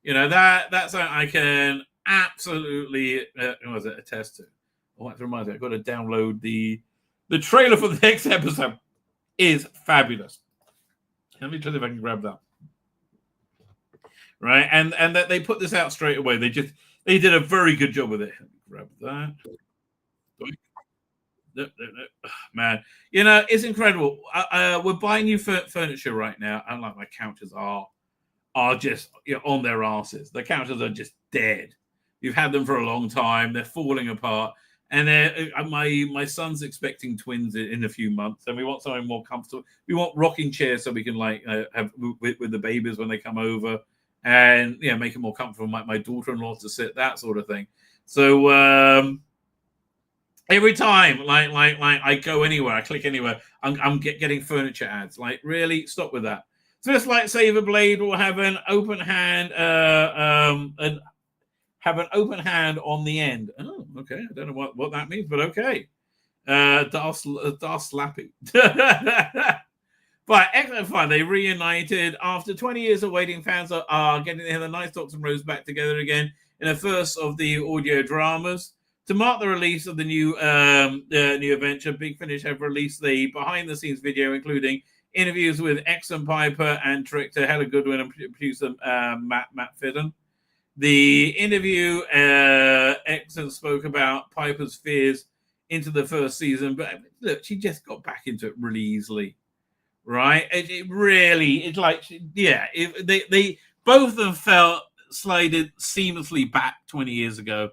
That's something I can absolutely attest to. Oh, that reminds me, I've got to download the trailer for the next episode. Is fabulous. Let me try if I can grab that. Right, and that they put this out straight away. They did a very good job with it. Grab that. No. Man, it's incredible. We're buying new furniture right now, and like my couches are just on their asses. The couches are just dead. You've had them for a long time. They're falling apart, and my son's expecting twins in a few months, and we want something more comfortable. We want rocking chairs so we can have with the babies when they come over, and make it more comfortable. My daughter-in-law to sit, that sort of thing. So every time I go anywhere, I click anywhere, I'm getting furniture ads. Like, really, stop with that. So this lightsaber blade will have an open hand, on the end. Oh, okay. I don't know what that means, but okay. Darth Slappy. But excellent fun. They reunited after 20 years of waiting. Fans are getting the Nice Doctor and Rose back together again in the first of the audio dramas. To mark the release of the new adventure, Big Finish have released the behind-the-scenes video, including interviews with Exxon Piper and director Helen Goodwin and producer Matt Fidden. The interview, Exxon spoke about Piper's fears into the first season, but look, she just got back into it really easily, right? They both of them felt slided seamlessly back 20 years ago.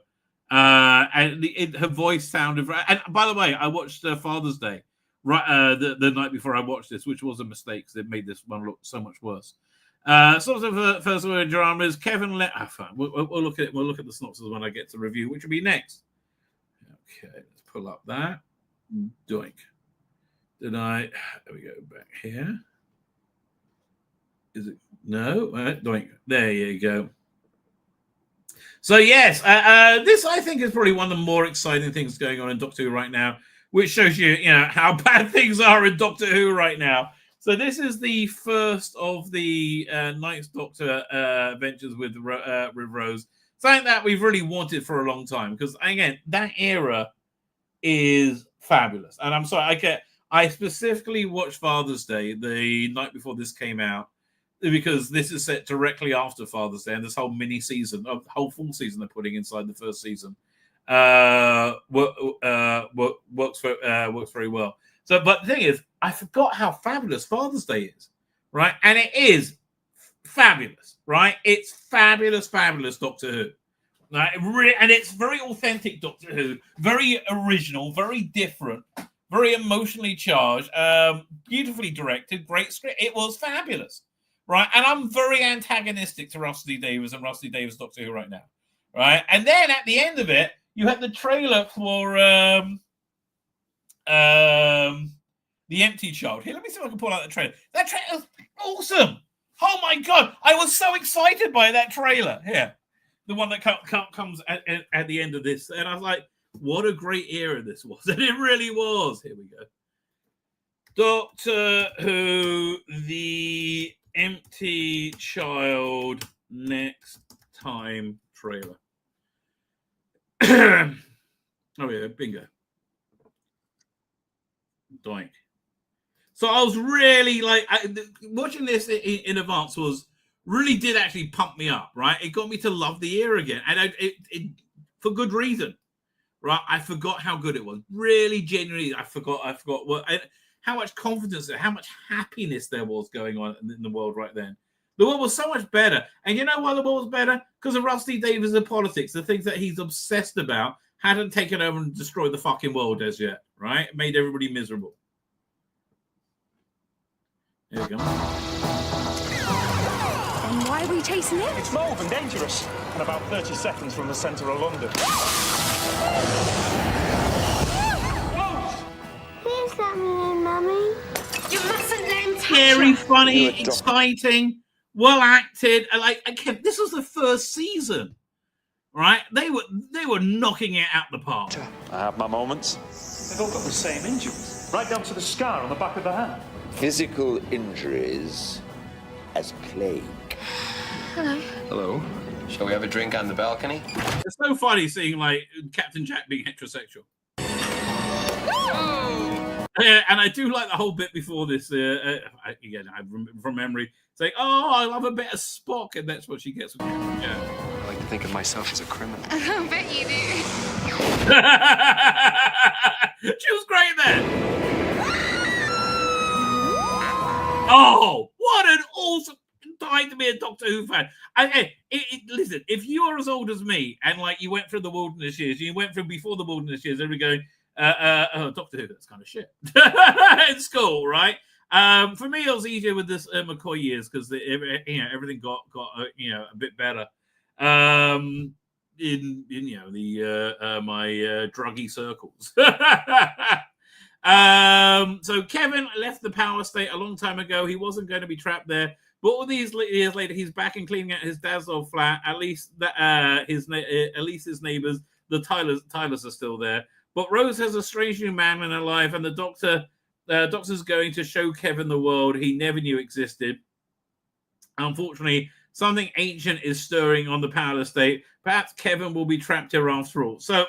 And her voice sounded right. And by the way, I watched Father's Day the night before I watched this, which was a mistake because it made this one look so much worse. Sort of first word dramas. Kevin we'll look at it. We'll look at the synopsis when I get to review, which will be next. Okay, let's pull up that. Doink. There we go back here. Is it no? Doink. There you go. So yes, this I think is probably one of the more exciting things going on in Doctor Who right now, which shows you, how bad things are in Doctor Who right now. So this is the first of the Ninth Doctor adventures with Rose, something that we've really wanted for a long time. Because again, that era is fabulous, and I'm sorry, I specifically watched Father's Day the night before this came out, because this is set directly after Father's Day, and this whole mini season, whole full season they're putting inside the first season, works very well. So, but the thing is, I forgot how fabulous Father's Day is, right? And it is fabulous, right? It's fabulous Doctor Who, right? And it's very authentic Doctor Who, very original, very different, very emotionally charged, beautifully directed, great script. It was fabulous. Right, and I'm very antagonistic to Rusty Davies and Rusty Davies Doctor Who right now, right? And then at the end of it, you had the trailer for The Empty Child. Here, let me see if I can pull out the trailer. That trailer was awesome. Oh my god, I was so excited by that trailer. Here, the one that comes at the end of this, and I was like, what a great era this was, and it really was. Here we go. Doctor Who, The Empty Child next time trailer. Oh yeah, bingo. Doink. So I was really watching this in advance really did actually pump me up, right? It got me to love the era again, and it for good reason, right? I forgot how good it was. Really, genuinely, I forgot what. How much confidence, how much happiness there was going on in the world right then. The world was so much better. And you know why the world was better? Because of Rusty Davies' politics, the things that he's obsessed about, hadn't taken over and destroyed the fucking world as yet, right? It made everybody miserable. There we go. And why are we chasing it? It's mold and dangerous, and about 30 seconds from the centre of London. Where's that mean, Mummy? You mustn't let him touch Scary, her. funny, exciting, well acted. Like, again, this was the first season, right? They were knocking it out the park. I have my moments. They've all got the same injuries, right down to the scar on the back of the hand. Physical injuries as plague. Hello. Hello. Shall we have a drink on the balcony? It's so funny seeing like Captain Jack being heterosexual. And I do like the whole bit before this. Again, from memory, saying, "Oh, I love a bit of Spock," and that's what she gets. Yeah. I like to think of myself as a criminal. I bet you do. She was great then. Oh, what an awesome time to be a Doctor Who fan. Listen, if you are as old as me and like you went through the wilderness years, you went through before the wilderness years, everybody going, Doctor Who, that's kind of shit in school, right? For me, it was easier with this McCoy years because everything got a bit better. In my druggy circles. So Kevin left the power state a long time ago. He wasn't going to be trapped there, but all these years later, he's back and cleaning out his dad's old flat. At least his neighbors, the Tylers, are still there. But Rose has a strange new man in her life, and the doctor's going to show Kevin the world he never knew existed. Unfortunately, something ancient is stirring on the power estate. Perhaps Kevin will be trapped here after all. So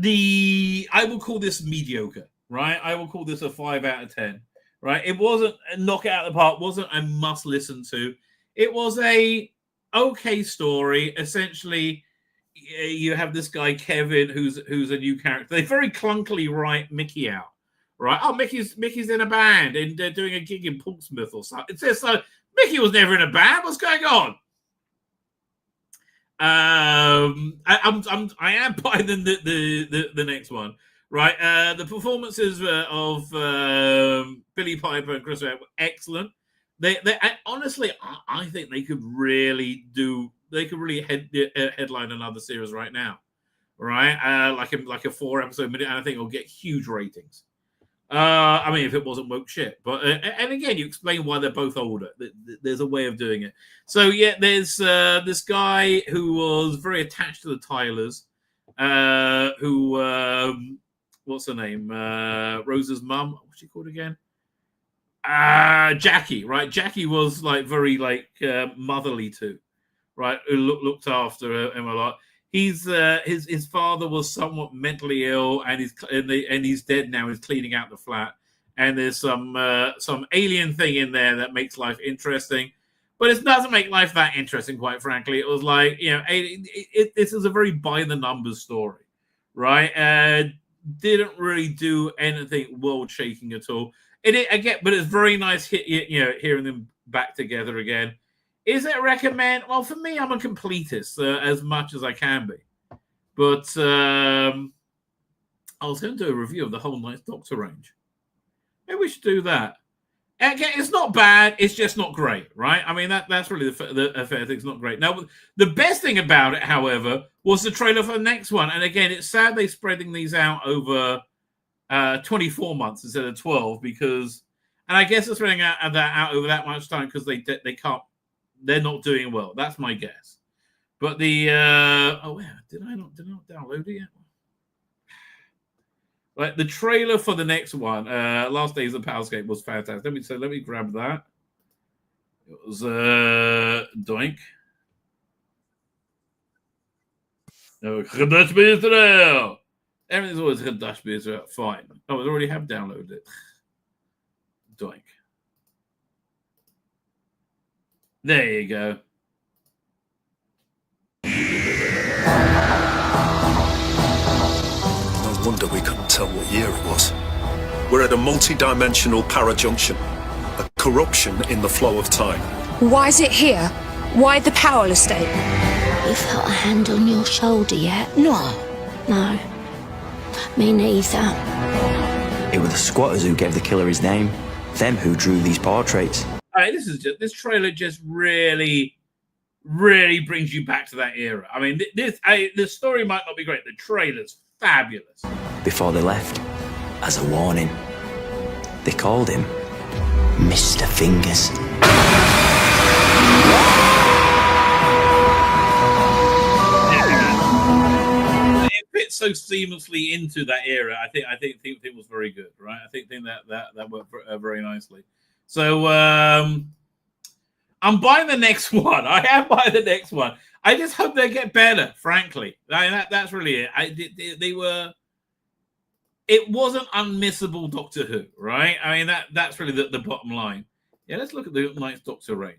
I will call this mediocre, right? I will call this a 5 out of 10, right? It wasn't a knock it out of the park, wasn't a must listen to. It was a okay story. Essentially, you have this guy Kevin, who's a new character. They very clunkily write Mickey out, right? Oh, Mickey's in a band and they're doing a gig in Portsmouth or something. It says so. Mickey was never in a band. What's going on? I am buying the next one, right? The performances of Billy Piper and Chris Evans were excellent. Honestly, I think they could really headline another series right now, right? Like a 4-episode minute, and I think it'll get huge ratings. I mean, if it wasn't woke shit, but and again, you explain why they're both older. There's a way of doing it. So yeah, there's this guy who was very attached to the Tylers, who what's her name? Rose's mum. What's she called again? Jackie, right? Jackie was like very motherly too, right? Who looked after him a lot. He's his father was somewhat mentally ill, and he's dead now. He's cleaning out the flat, and there's some alien thing in there that makes life interesting, but it doesn't make life that interesting, quite frankly. It was like, this is a very by the numbers story, right? Didn't really do anything world shaking at all. But it's very nice, hearing them back together again. Is it recommend? Well, for me, I'm a completist as much as I can be. But I was going to do a review of the whole Ninth Doctor range. Maybe we should do that. Again, it's not bad. It's just not great, right? I mean, that's really the fair thing. It's not great. Now, the best thing about it, however, was the trailer for the next one. And again, it's sad they're spreading these out over 24 months instead of 12 because, and I guess they're spreading that out over that much time because they can't. They're not doing well. That's my guess. But the did I not download it yet? Like the trailer for the next one, Last Days of Powerscape was fantastic. Let me grab that. It was doink. No, Chadash B'Yisrael. Everything's always Chadash B'Yisrael. Fine. Oh, I already have downloaded it. Doink. There you go. No wonder we couldn't tell what year it was. We're at a multi-dimensional para-junction, a corruption in the flow of time. Why is it here? Why the power estate? You felt a hand on your shoulder yet? No. No. Me neither. It were the squatters who gave the killer his name. Them who drew these portraits. This trailer just really brings you back to that era. I mean, the story might not be great. The trailer's fabulous. Before they left, as a warning, they called him Mr. Fingers. It fits so seamlessly into that era. I think it was very good, right? I think that worked very nicely. So I'm buying the next one. I am buying the next one. I just hope they get better. Frankly, I mean, that's really it. They were. It wasn't unmissable Doctor Who, right? I mean, that's really the bottom line. Yeah, let's look at the Ninth Doctor range.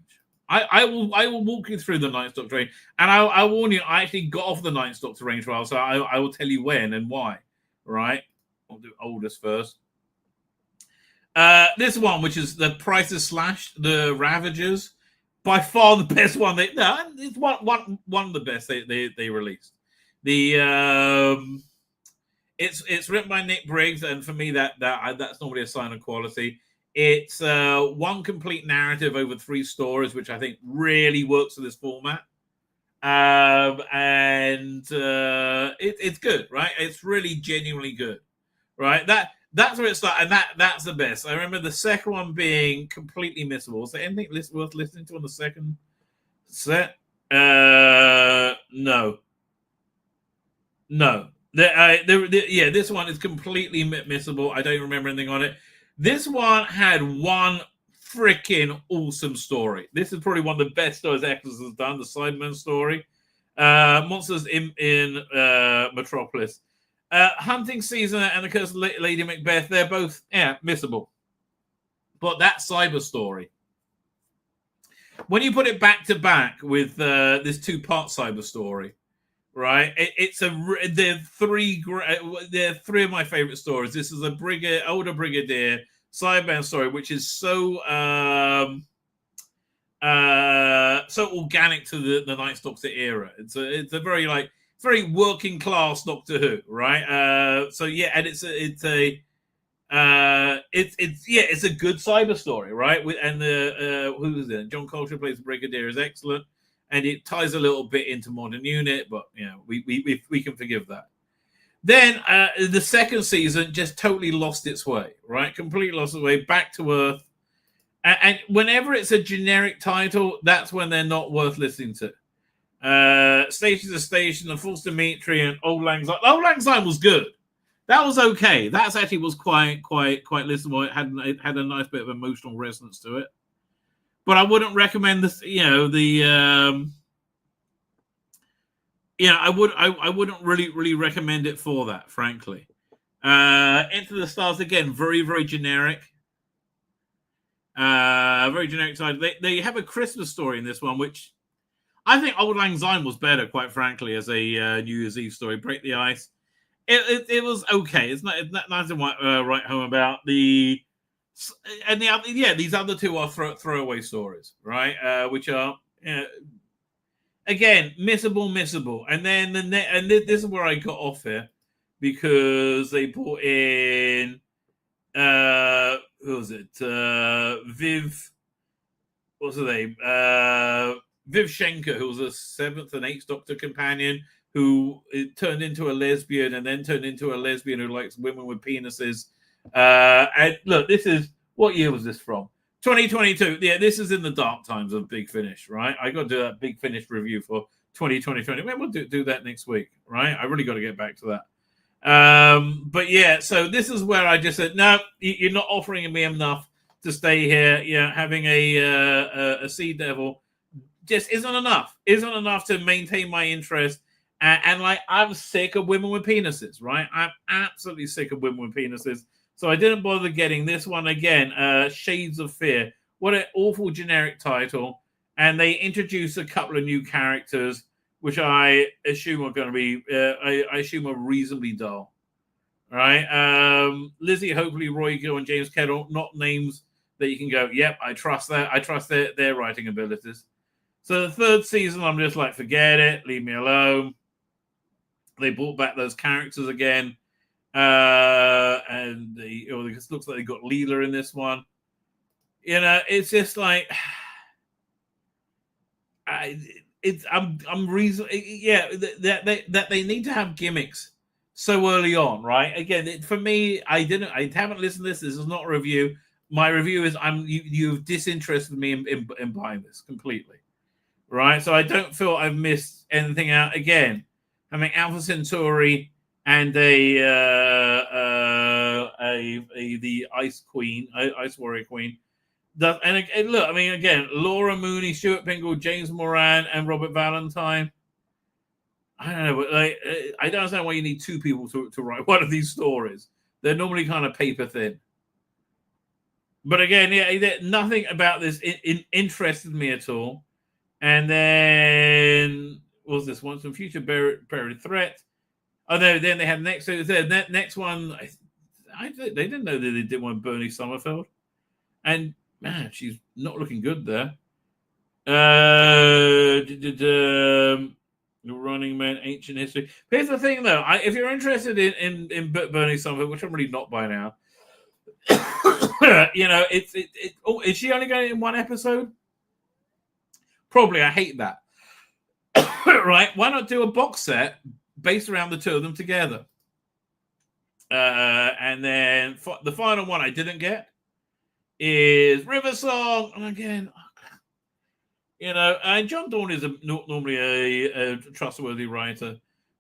I will walk you through the Ninth Doctor range, and I warn you, I actually got off the Ninth Doctor range trial, so I will tell you when and why. Right? I'll do oldest first. This one, which is the Price is Slashed, the Ravagers, by far the best one. It's one of the best they released. It's written by Nick Briggs, and for me that's normally a sign of quality. It's one complete narrative over 3 stories, which I think really works for this format. It's good, right? It's really genuinely good, right? That's where it started, and that's the best. I remember the second one being completely missable. Is there anything worth listening to on the second set? No. This one is completely missable. I don't remember anything on it. This one had one freaking awesome story. This is probably one of the best stories Eccles has done, the Sidemen story. Monsters in Metropolis. Hunting Season and The Curse of Lady Macbeth, they're both missable. But that cyber story, when you put it back to back with this 2-part cyber story, right? They're three of my favorite stories. This is a older brigadier Cyberman story, which is so organic to the Ninth Doctor era. It's a very working class Doctor Who, right? And it's a good cyber story, right? And who is it? John Coltrane plays the brigadier, is excellent. And it ties a little bit into Modern Unit, but we can forgive that. Then the second season just totally lost its way, right? Completely lost its way, back to Earth. And whenever it's a generic title, that's when they're not worth listening to. Station to Station, and False Dimitri, and Old Lang Syne. Old Lang Syne was good. That was okay. That actually was quite listenable. It had a nice bit of emotional resonance to it. But I wouldn't recommend this. I wouldn't really recommend it for that, frankly. Into the Stars again, very very generic. Very generic side. They have a Christmas story in this one, which I think Old Lang Syne was better, quite frankly, as a New Year's Eve story. Break the Ice. It was okay. It's not nothing to write home about. These other two are throwaway stories, right? Which are again missable, and then this is where I got off here because they brought in who was it? Viv. What's her name? Viv Schenker, who was a 7th and 8th Doctor companion, who turned into a lesbian and then turned into a lesbian who likes women with penises. And look, this is, what year was this from? 2022. Yeah, this is in the dark times of Big Finish, right? I got to do that Big Finish review for 2020. Maybe we'll do that next week, right? I really got to get back to that. But yeah, so this is where I just said, no, you're not offering me enough to stay here. Yeah, having a Sea Devil just isn't enough to maintain my interest. And like, I'm sick of women with penises, right? I'm absolutely sick of women with penises. So I didn't bother getting this one again. Shades of Fear. What an awful generic title. And they introduce a couple of new characters, which I assume are going to be, I assume are reasonably dull. All right. Lizzie, hopefully Roy Gill and James Kettle, not names that you can go, yep, I trust that. I trust their writing abilities. So the third season, I'm just like, forget it, leave me alone. They brought back those characters again, and it looks like they got Leela in this one. You know, it's just like, I'm reason, yeah, that they need to have gimmicks so early on, right? Again, for me, I haven't listened to this. This is not a review. My review is you've disinterested me in buying this completely, right? So I don't feel I've missed anything out. Again, having Alpha Centauri and the Ice Queen, Ice Warrior Queen. And look, I mean, again, Laura Mooney, Stuart Pingle, James Moran, and Robert Valentine. I don't know, but like, I don't understand why you need two people to write one of these stories. They're normally kind of paper thin. But again, yeah, nothing about this interested me at all. And then what was this one? Some future buried threat. Oh no! Then they had next. So the next one. They didn't know that they did one Bernie Summerfield, and man, she's not looking good there. Running Man, Ancient History. Here's the thing, though. If you're interested in Bernie Summerfield, which I'm really not by now, you know, is she only going in one episode? Probably. I hate that. Right? Why not do a box set based around the two of them together? And then the final one I didn't get is River Song. And again, you know, and John Dorn is normally a trustworthy writer,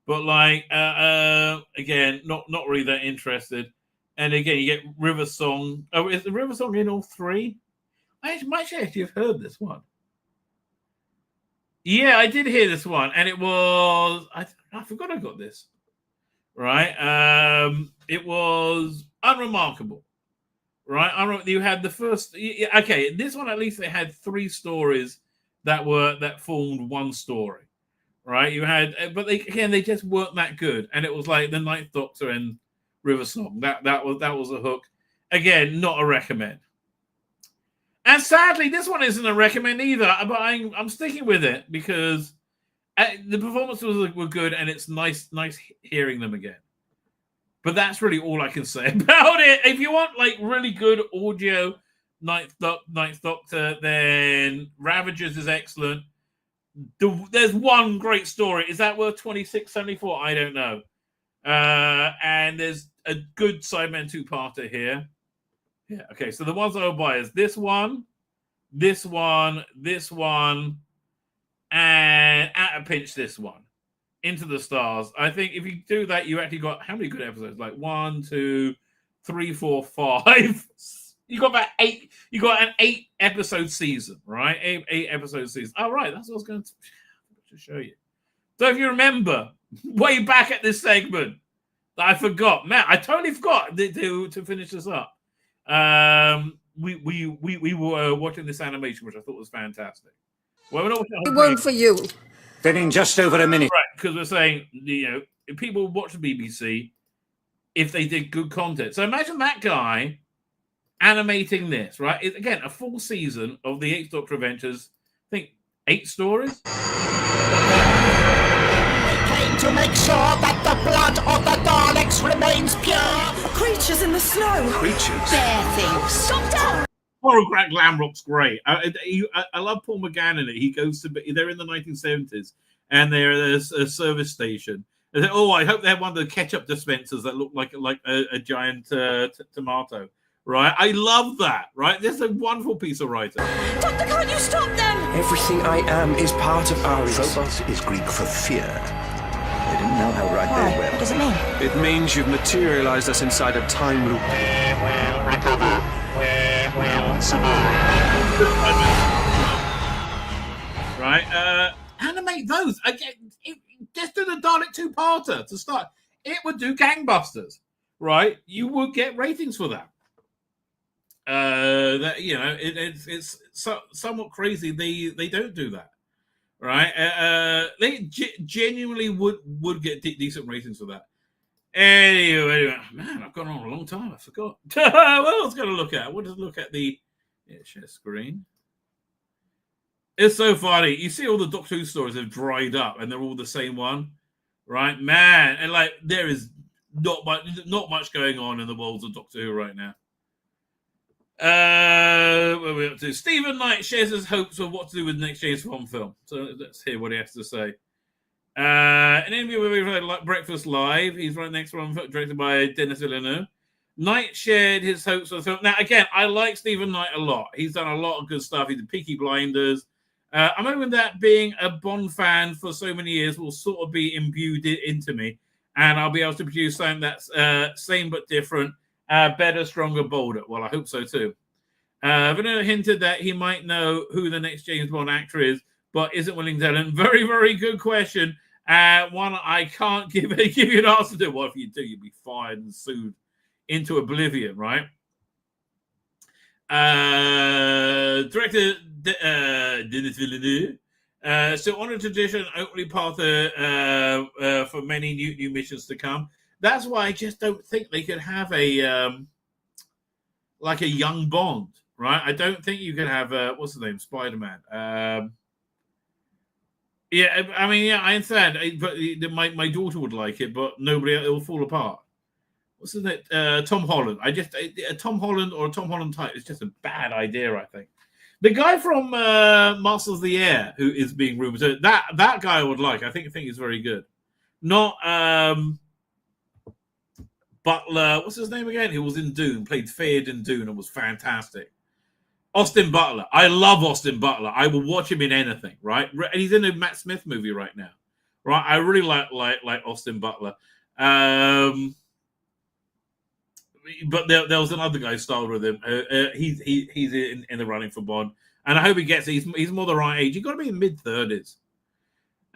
but like again, not really that interested. And again, you get River Song. Oh, is the River Song in all three? I might actually have heard this one. Yeah, I did hear this one, and it was I forgot I got this. Right, it was Unremarkable. Right, you had the first. Okay, this one at least they had three stories that formed one story. Right, you had, but they just weren't that good, and it was like the Ninth Doctor and River Song. That was a hook. Again, not a recommend. And sadly, this one isn't a recommend either. But I'm sticking with it because the performances were good, and it's nice hearing them again. But that's really all I can say about it. If you want like really good audio Ninth Doctor, then Ravagers is excellent. There's one great story. Is that worth $26.74? I don't know. And there's a good Sidemen two-parter here. Yeah. Okay. So the ones I will buy is this one, and at a pinch this one. Into the Stars. I think if you do that, you actually got how many good episodes? Like 1, 2, 3, 4, 5. You got about 8. You got an 8-episode season, right? 8 episode season. Oh, right. That's what I was going to show you. So if you remember, way back at this segment, that I forgot, man, I totally forgot to finish this up. We were watching this animation, which I thought was fantastic. Well, we're not watching it won't for you. Then in just over a minute. Right, because we're saying, you know, if people watch the BBC if they did good content. So imagine that guy animating this, right? It's, again, a full season of the 8th Doctor Adventures. I think 8 stories. To make sure that the blood of the Daleks remains pure. Creatures in the snow. Creatures? Bear things. Doctor! Horror Glamrock's great. I love Paul McGann in it. He goes to, they're in the 1970s and they're at a service station. And they, I hope they have one of the ketchup dispensers that look like a giant tomato. Right? I love that. Right? This is a wonderful piece of writing. Doctor, can't you stop them? Everything I am is part of Aries. Phobos is Greek for fear. They didn't know how right they were. What does it mean? It means you've materialized us inside a time loop. We will recover. We will survive. Right? Animate those. Again, just do the Dalek two-parter to start. It would do gangbusters. Right? You would get ratings for that. That, you know, it's somewhat crazy. They don't do that. Right? They genuinely would get decent ratings for that. Anyway, man, I've gone on a long time. I forgot. What else going to look at? What does look at the share screen? It's so funny. You see all the Doctor Who stories have dried up, and they're all the same one, right? Man, and like there is not much going on in the worlds of Doctor Who right now. Where are we up to? Stephen Knight shares his hopes of what to do with the next James Bond film. So let's hear what he has to say. An interview with Breakfast Live. He's right next one, directed by Denis Villeneuve. Knight shared his hopes for the film. Now, again, I like Stephen Knight a lot. He's done a lot of good stuff. He did Peaky Blinders. I'm hoping that being a Bond fan for so many years will sort of be imbued into me, and I'll be able to produce something that's same but different, better, stronger, bolder. Well, I hope so too. Villeneuve hinted that he might know who the next James Bond actor is, but isn't willing to tell him. Very, very good question. One I can't give you an answer to. Well, if you do, you'll be fired and sued into oblivion, right? Director Denis Villeneuve. So on a tradition, openly path for many new missions to come. That's why I just don't think they could have a like a young Bond, right? I don't think you could have what's the name, Spider-Man. Yeah, I mean, yeah, I understand, but my daughter would like it, but nobody, it will fall apart. What's it? Tom Holland. A Tom Holland or a Tom Holland type is just a bad idea, I think. The guy from Masters of the Air, who is being rumored, that guy I would like. I think he's very good. Not Butler. What's his name again? He was in Dune, played Fayed in Dune, and was fantastic. Austin Butler. I love Austin Butler. I will watch him in anything, right? And he's in a Matt Smith movie right now, right? I really like Austin Butler. But there was another guy who starred with him. He's in the running for Bond, and I hope he gets it. He's more the right age. You've got to be in mid-30s.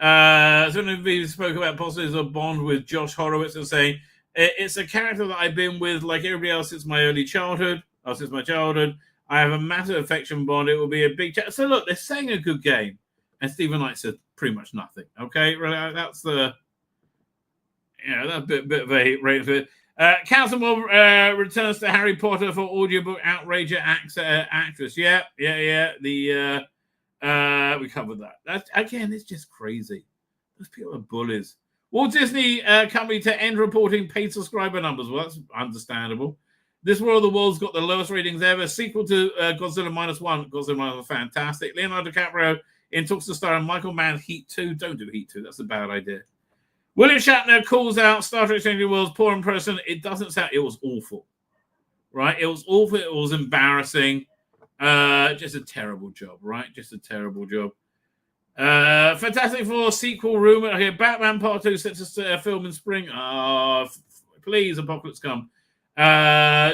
So we spoke about possibilities of Bond with Josh Horowitz and saying it's a character that I've been with like everybody else since my childhood. I have a massive affection for Bond. It will be a big so look, they're saying a good game, and Stephen Knight said pretty much nothing. Okay, really, that's the that bit of a rate for it. Council returns to Harry Potter for audiobook outrager actress. Yeah. We covered that. That's again, it's just crazy. Those people are bullies. Walt Disney Company to end reporting paid subscriber numbers. Well, that's understandable. This War of the Worlds got the lowest ratings ever. Sequel to Godzilla -1. Godzilla -1 was fantastic. Leonardo DiCaprio in talks to star in Michael Mann's Heat 2. Don't do Heat 2. That's a bad idea. William Shatner calls out Star Trek Changing Worlds poor in person. It doesn't sound. It was awful, right? It was awful. It was embarrassing. Just a terrible job, right? Just a terrible job. Fantastic Four sequel rumor. Okay, Batman Part 2 sets to film in spring. Please, Apocalypse come.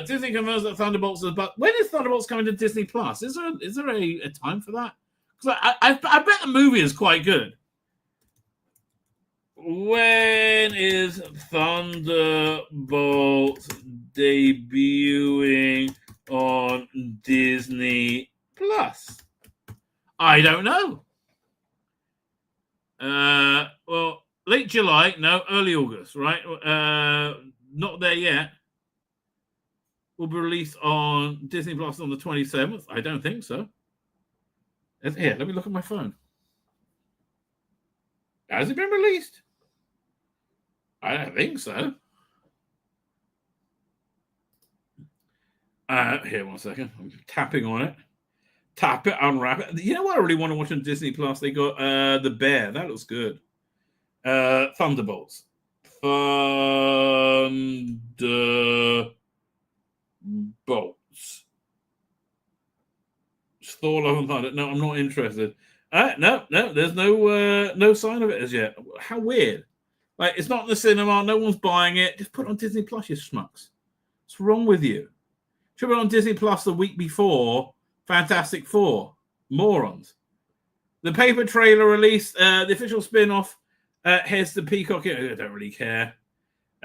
Disney confirms that Thunderbolts is. But when is Thunderbolts coming to Disney Plus? Is there a time for that? Because I bet the movie is quite good. When is Thunderbolts debuting on Disney Plus? I don't know. Well, late July, no, early August, right? Not there yet. Will be released on Disney Plus on the 27th. I don't think so. Here, let me look at my phone. Has it been released? I don't think so. Here, 1 second. I'm tapping on it. Tap it, unwrap it. You know what I really want to watch on Disney Plus? They got The Bear. That looks good. Thunderbolts. Thunderbolts. Thor, Love and Thunder. No, I'm not interested. No, there's no sign of it as yet. How weird. Like, it's not in the cinema. No one's buying it. Just put it on Disney Plus, you schmucks. What's wrong with you? Should be on Disney Plus the week before Fantastic Four. Morons. The paper trailer released. The official spin-off heads to Peacock. I don't really care.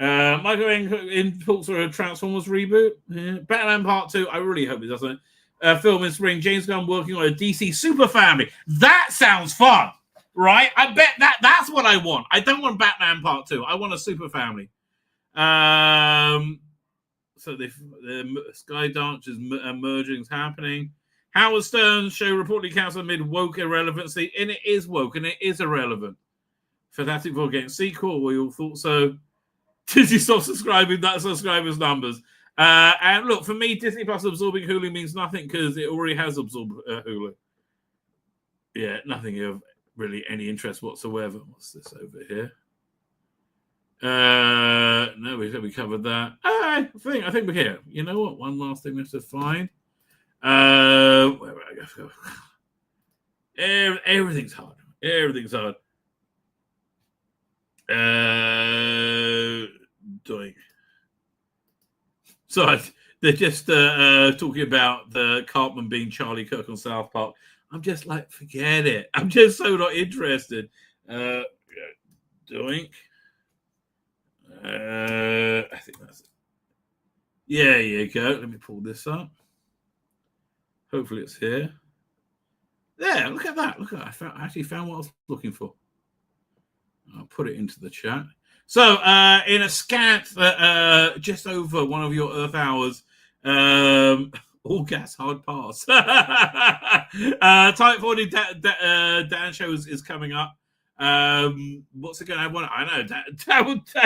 Michael in talks for a Transformers reboot. Yeah. Batman Part 2. I really hope it doesn't. Film in spring. James Gunn working on a DC super family. That sounds fun. Right? I bet that's what I want. I don't want Batman Part 2. I want a super family. So the Sky Dance is merging is happening. Howard Stern's show reportedly counts amid woke irrelevancy, and it is woke, and it is irrelevant. Fantastic Four getting sequel, we all thought so. Disney stop subscribing, that subscribers' numbers. And look, for me, Disney Plus absorbing Hulu means nothing because it already has absorbed Hulu. Yeah, nothing of really any interest whatsoever. What's this over here? No, we covered that. I think we're here. You know what? One last thing we have to find. Where I go? Everything's hard. Everything's hard. Doing. So they're just talking about the Cartman being Charlie Kirk on South Park. I'm just like, forget it. I'm just so not interested. Doink. I think that's it. Yeah, you go. Let me pull this up. Hopefully it's here. There, look at that. Look at that. I actually found what I was looking for. I'll put it into the chat. So, in a scant just over one of your Earth hours, all gas hard pass. Type 40 Dan show is coming up. What's it going to have? I know Dan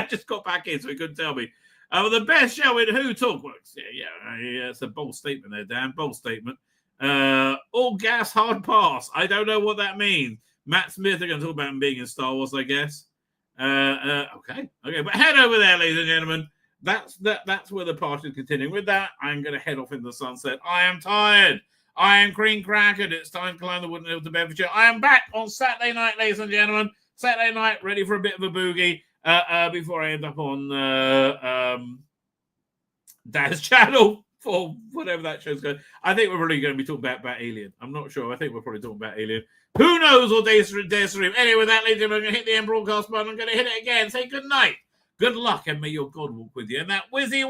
just got back in, so he couldn't tell me. The best show in Who Talk Works. Yeah, it's a bold statement there, Dan. Bold statement. All gas hard pass. I don't know what that means. Matt Smith are going to talk about him being in Star Wars, I guess. Okay, but head over there, ladies and gentlemen. That's where the party is continuing. With that, I'm going to head off in the sunset. I am tired. I am cream crackered. It's time to climb the wooden hill to Bedfordshire. I am back on Saturday night, ladies and gentlemen. Saturday night, ready for a bit of a boogie before I end up on Dad's channel for whatever that show's going. I think we're really going to be talking about Alien. I'm not sure. I think we're probably talking about Alien. Who knows what Dare Stream? Anyway, with that, ladies and gentlemen, I'm going to hit the end broadcast button. I'm going to hit it again. Say good night. Good luck, and may your God walk with you. And that whizzy